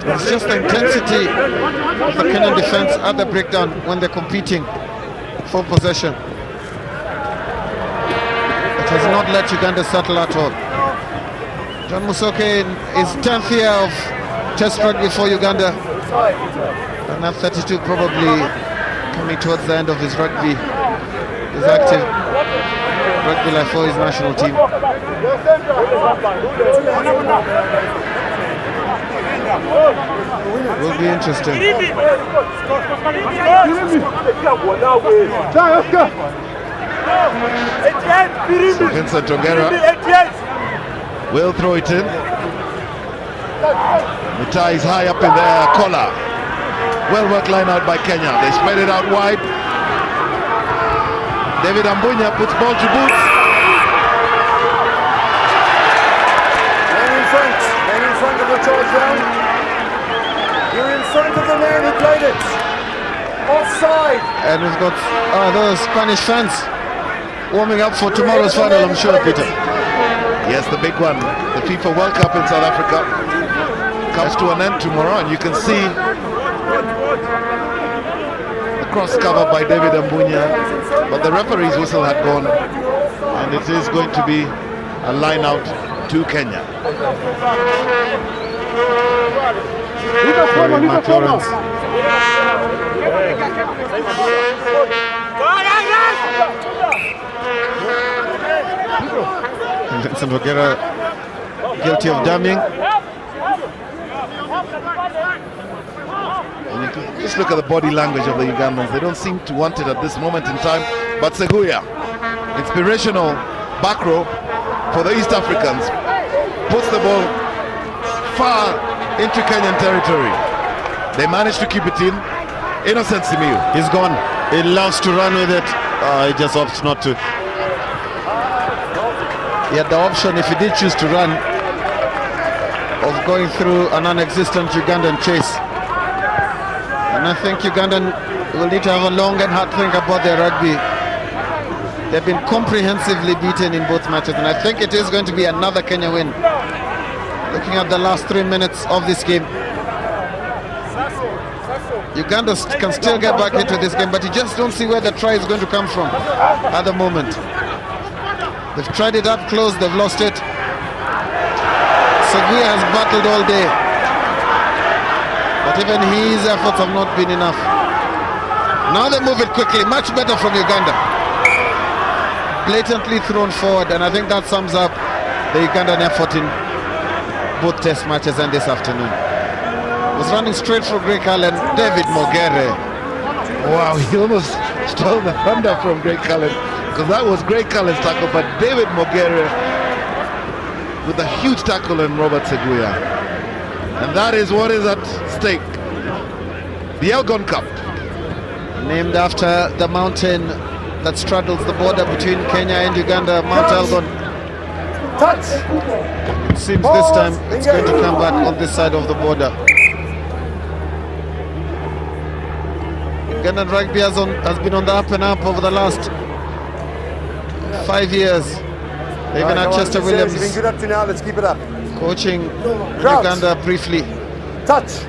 It's just the intensity of the Kenyan defense at the breakdown when they're competing for possession. It has not let Uganda settle at all. John Musoke in his 10th year of test rugby for Uganda. And at 32 probably coming towards the end of his rugby, his active rugby life for his national team. Will be interesting. So Vincent Ongera will throw it in. Mutai is high up in the air. Collar. Well worked line out by Kenya. They spread it out wide. David Ambunya puts ball to boots. Man in front of the charge round. You're in front of the man who played it. Offside. And we've got those Spanish fans warming up for tomorrow's final, I'm sure, Peter. Yes, the big one. The FIFA World Cup in South Africa comes to an end tomorrow, and you can see the cross cover by David Ambunya, but the referee's whistle had gone, and it is going to be a line out to Kenya. Mark Lawrence. Vincent Wagera guilty of damning. Just look at the body language of the Ugandans. They don't seem to want it at this moment in time. But Seguya, inspirational back row for the East Africans, puts the ball far into Kenyan territory. They managed to keep it in. Innocent Simiyu. He's gone. He loves to run with it. He just opts not to. He had the option, if he did choose to run, of going through a non-existent Ugandan chase. And I think Ugandan will need to have a long and hard think about their rugby. They've been comprehensively beaten in both matches, and I think it is going to be another Kenya win. Looking at the last 3 minutes of this game, Uganda can still get back into this game, but you just don't see where the try is going to come from at the moment. They've tried it up close, they've lost it. Seguya has battled all day, but even his efforts have not been enough. Now they move it quickly, much better from Uganda. Blatantly thrown forward, and I think that sums up the Ugandan effort in both test matches and this afternoon. Was running straight for Greg Allen, David Mogere. Wow, he almost stole the thunder from Greg Cullen, because that was Greg Cullen's tackle, but David Mogere with a huge tackle on Robert Seguya. And that is what is at stake. The Elgon Cup. Named after the mountain that straddles the border between Kenya and Uganda, Mount Elgon. Touch. It seems this time it's going to come back on this side of the border. Ugandan rugby has been on the up and up over the last 5 years. They even had Chester Williams You've been good up to now. Let's keep it up. coaching Uganda briefly. Touch.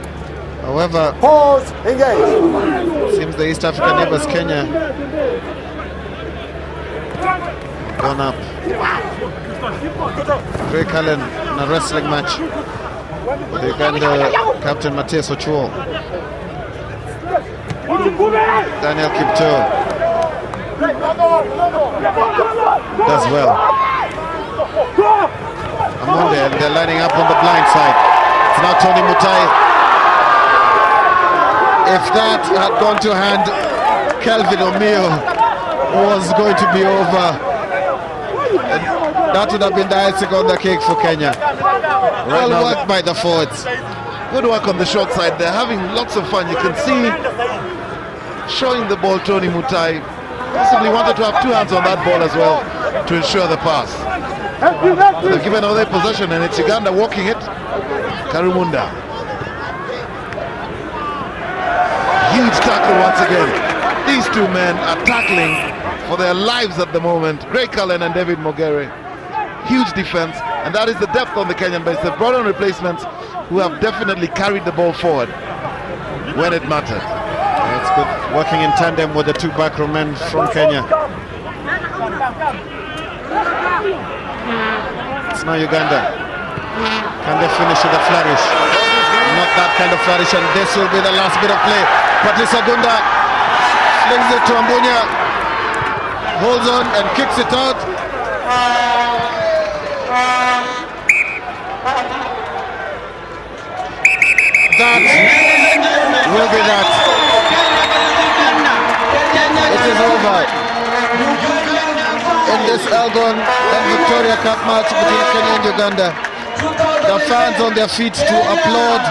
However, Pause. Engage. seems the East African neighbors, Kenya, gone up. Greg Allen in a wrestling match with the Uganda captain Mateus Ochuo. Daniel Kipto does well. Amonde, and they're lining up on the blind side. It's now Tony Mutai. If that had gone to hand, Kelvin O'Meal was going to be over. And that would have been the icing on the cake for Kenya. Well worked by the forwards. Good work on the short side. They're having lots of fun. You can see showing the ball, Tony Mutai possibly wanted to have two hands on that ball as well to ensure the pass. They've given away possession and it's Uganda walking it. Karumunda. Huge tackle once again. These two men are tackling for their lives at the moment. Greg Cullen and David Mogere. Huge defense, and that is the depth on the Kenyan base. They've brought on replacements who have definitely carried the ball forward when it mattered. Yeah, it's good working in tandem with the two back row men from Kenya. It's now Uganda. Can they finish with a flourish? Not that kind of flourish, and this will be the last bit of play. Patrice Agunda flings it to Ambunya, holds on and kicks it out. That will be that. It is over. In this Elgon and Victoria Cup match between Kenya and Uganda, the fans on their feet to applaud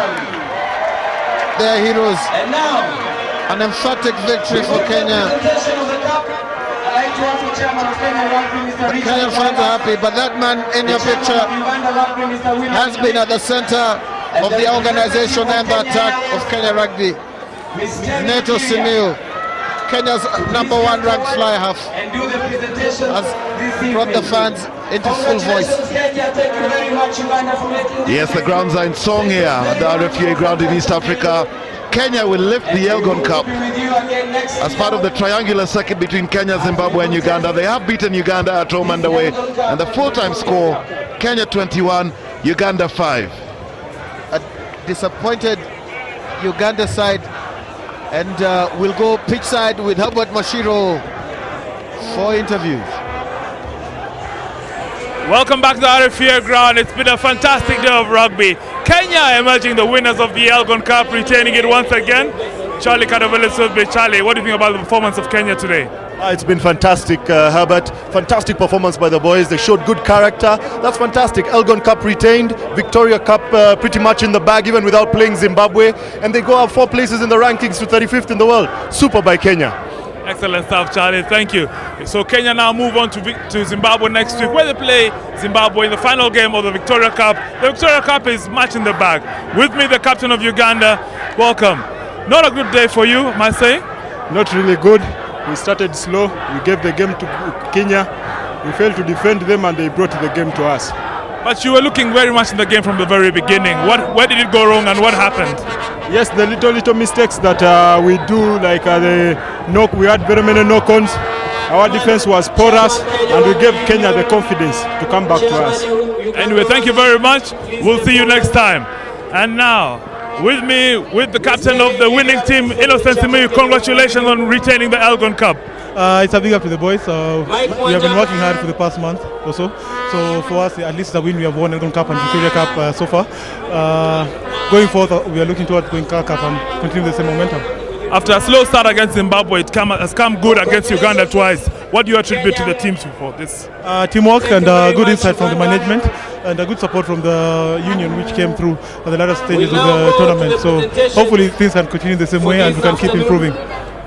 their heroes. An emphatic victory for Kenya. The Kenyan fans are happy, but that man in your picture has been at the center of the organization and the attack of Kenya Rugby. Neto Simiyu, Kenya's #1 ranked fly half, has brought the fans into full voice. Yes, the grounds are in song here at the RFUEA ground in East Africa. Kenya will lift the Elgon Cup as part of the triangular circuit between Kenya, Zimbabwe and Uganda. They have beaten Uganda at home and away, and the full-time score, Kenya 21, Uganda 5. A disappointed Uganda side, and we'll go pitch side with Herbert Mashiro for interviews. Welcome back to the RFUEA ground. It's been a fantastic day of rugby. Kenya emerging the winners of the Elgon Cup, retaining it once again. Charlie Kadovele. Charlie, what do you think about the performance of Kenya today? It's been fantastic, Herbert. Fantastic performance by the boys. They showed good character. That's fantastic. Elgon Cup retained, Victoria Cup pretty much in the bag even without playing Zimbabwe. And they go up 4 places in the rankings to 35th in the world. Super by Kenya. Excellent stuff, Charlie. Thank you. So Kenya now move on to Zimbabwe next week, where they play Zimbabwe in the final game of the Victoria Cup. The Victoria Cup is much in the bag. With me, the captain of Uganda. Welcome. Not a good day for you, must I say? Not really good. We started slow. We gave the game to Kenya. We failed to defend them and they brought the game to us. But you were looking very much in the game from the very beginning. Where did it go wrong and what happened? Yes, the little mistakes that we do, like the knock. We had very many knock-ons. Our defense was porous and we gave Kenya the confidence to come back to us. Anyway, thank you very much. We'll see you next time. And now, with me, with the captain of the winning team, Innocent Simiyu. Congratulations on retaining the Elgon Cup. It's a big up to the boys. We have been working hard for the past month or so. So for us, at least the win, we have won Elgon Cup and Victoria Cup so far. Going forward, we are looking towards going Cup and continuing the same momentum. After a slow start against Zimbabwe, it has come good against Uganda twice. What do you attribute to the team for this? Teamwork and good insight from the management and a good support from the union, which came through at the latter stages of the tournament. So hopefully things can continue the same way and we can keep improving.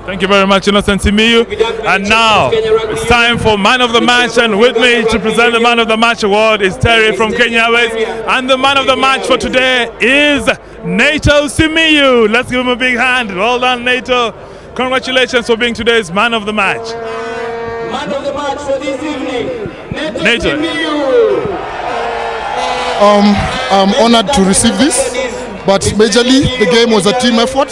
Thank you very much, Innocent Simiyu. And now it's time for Man of the Match, and with me to present the Man of the Match award is Terry from Kenya Airways. And the Man of the Match for today is Nato Simiyu. Let's give him a big hand. Well done, Nato. Congratulations for being today's Man of the Match. Man of the match for this evening, Nato. I'm honored to receive this, but majorly the game was a team effort.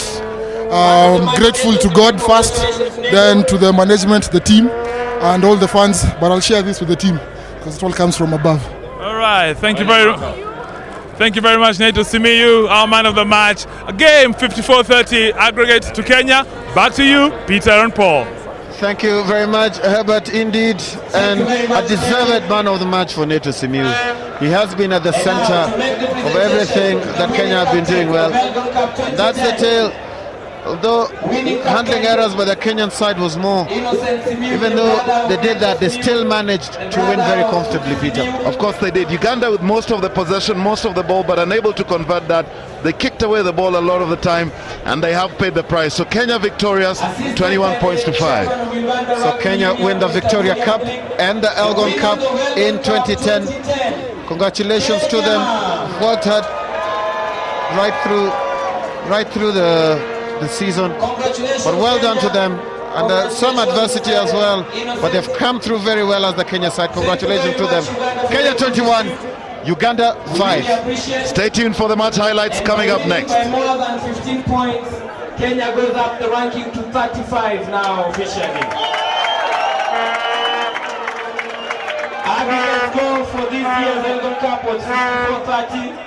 Grateful to God first, then to the management, the team, and all the fans. But I'll share this with the team because it all comes from above. All right, thank you very much, Nato Simiyu, our Man of the Match. A game 54-30 aggregate to Kenya. Back to you, Peter and Paul. Thank you very much, Herbert, indeed, and a deserved Man of the Match for Nato Simiyu. He has been at the center of everything that Kenya have been doing well. That's the tale. Although handling errors by the Kenyan side was more, even though they did that, they still managed to win very comfortably, Peter. Of course they did. Uganda with most of the possession, most of the ball, but unable to convert that. They kicked away the ball a lot of the time, and they have paid the price. So Kenya victorious, 21 points to 5. So Kenya win the Victoria Cup and the Elgon Cup in 2010. Congratulations to them. Worked hard right through the season, but well done to them, and some adversity as well, but they've come through very well as the Kenya side. Congratulations to them. Kenya 21, Uganda 5. Stay tuned for the match highlights coming up next. By more than 15 points, Kenya goes up the ranking to 35 now officially. Aggregate goal for this year's Elgon Cup was 54-30.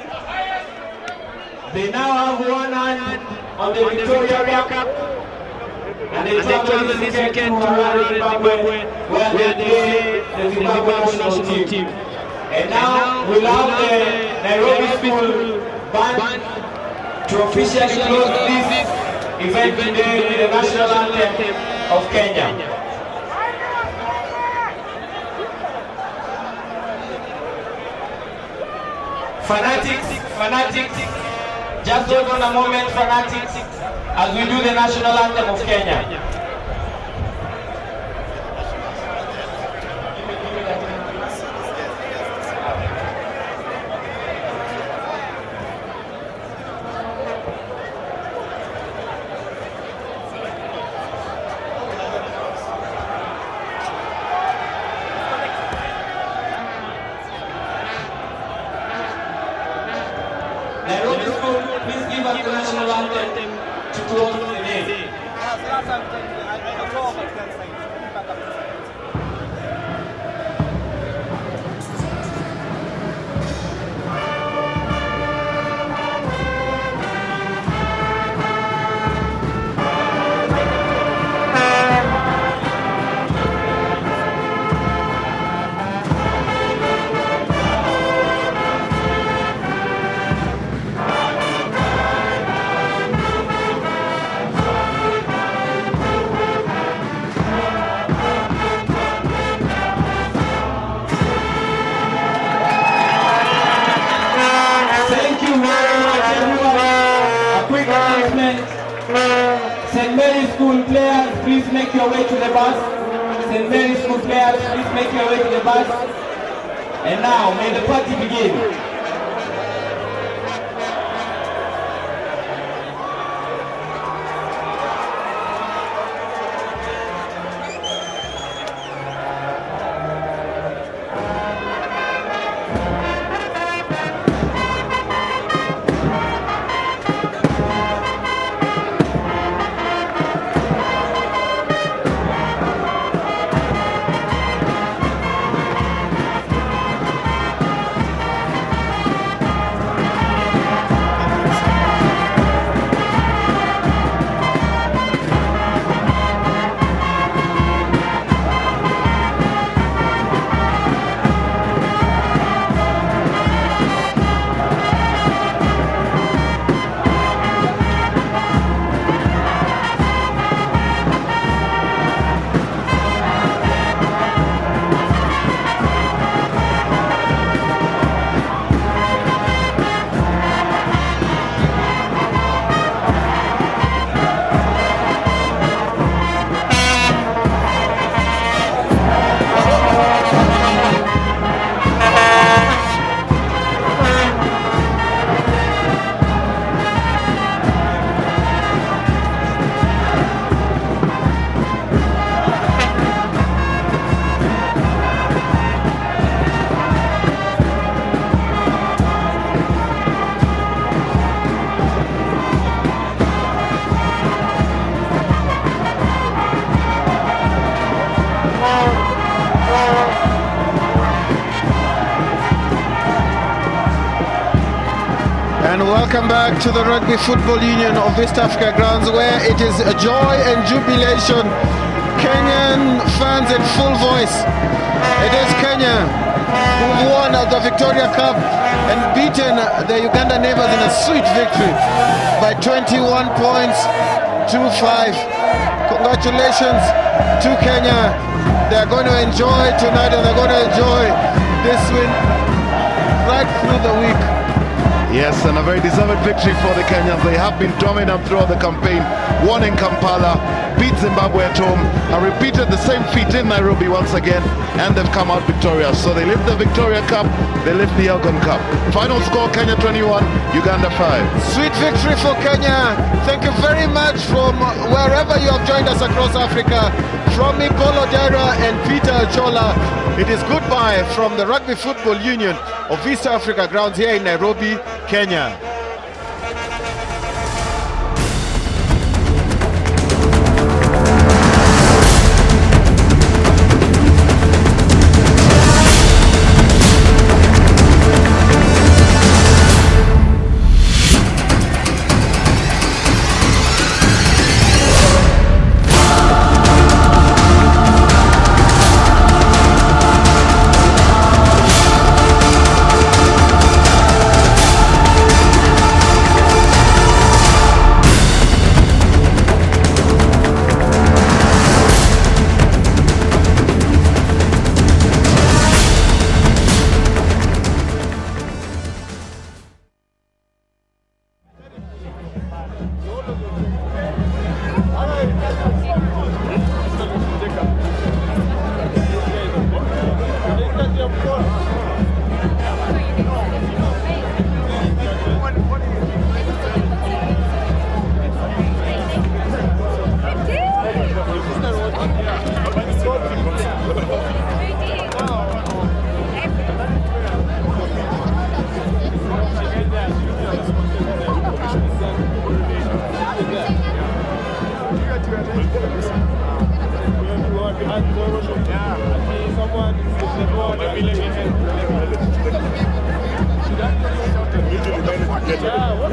They now have one hand on the Victoria Cup, and they travel this weekend to Zimbabwe, where they play the Zimbabwe national team. And now we'll have the Nairobi School Band to officially close this event today with the national anthem of Kenya. Fanatics, just hold on a moment, fanatics, as we do the national anthem of Kenya. Nairobi School, please give us the national anthem to close the day. quick announcement. St. Mary's School players, please make your way to the bus. St. Mary's School players, please make your way to the bus. And now, may the party begin. Welcome back to the Rugby Football Union of East Africa grounds, where it is a joy and jubilation. Kenyan fans in full voice. It is Kenya who won the Victoria Cup and beaten the Uganda neighbors in a sweet victory by 21 points to 5. Congratulations to Kenya. They're going to enjoy tonight, and they're going to enjoy this win right through the week. Yes, and a very deserved victory for the Kenyans. They have been dominant throughout the campaign, won in Kampala, beat Zimbabwe at home, and repeated the same feat in Nairobi once again, and they've come out victorious. So they lift the Victoria Cup, they lift the Elgon Cup. Final score, Kenya 21, Uganda 5. Sweet victory for Kenya. Thank you very much from wherever you have joined us across Africa. From Mikolo Dera and Peter Chola, it is goodbye from the Rugby Football Union of East Africa grounds here in Nairobi, Kenya. Yeah, what?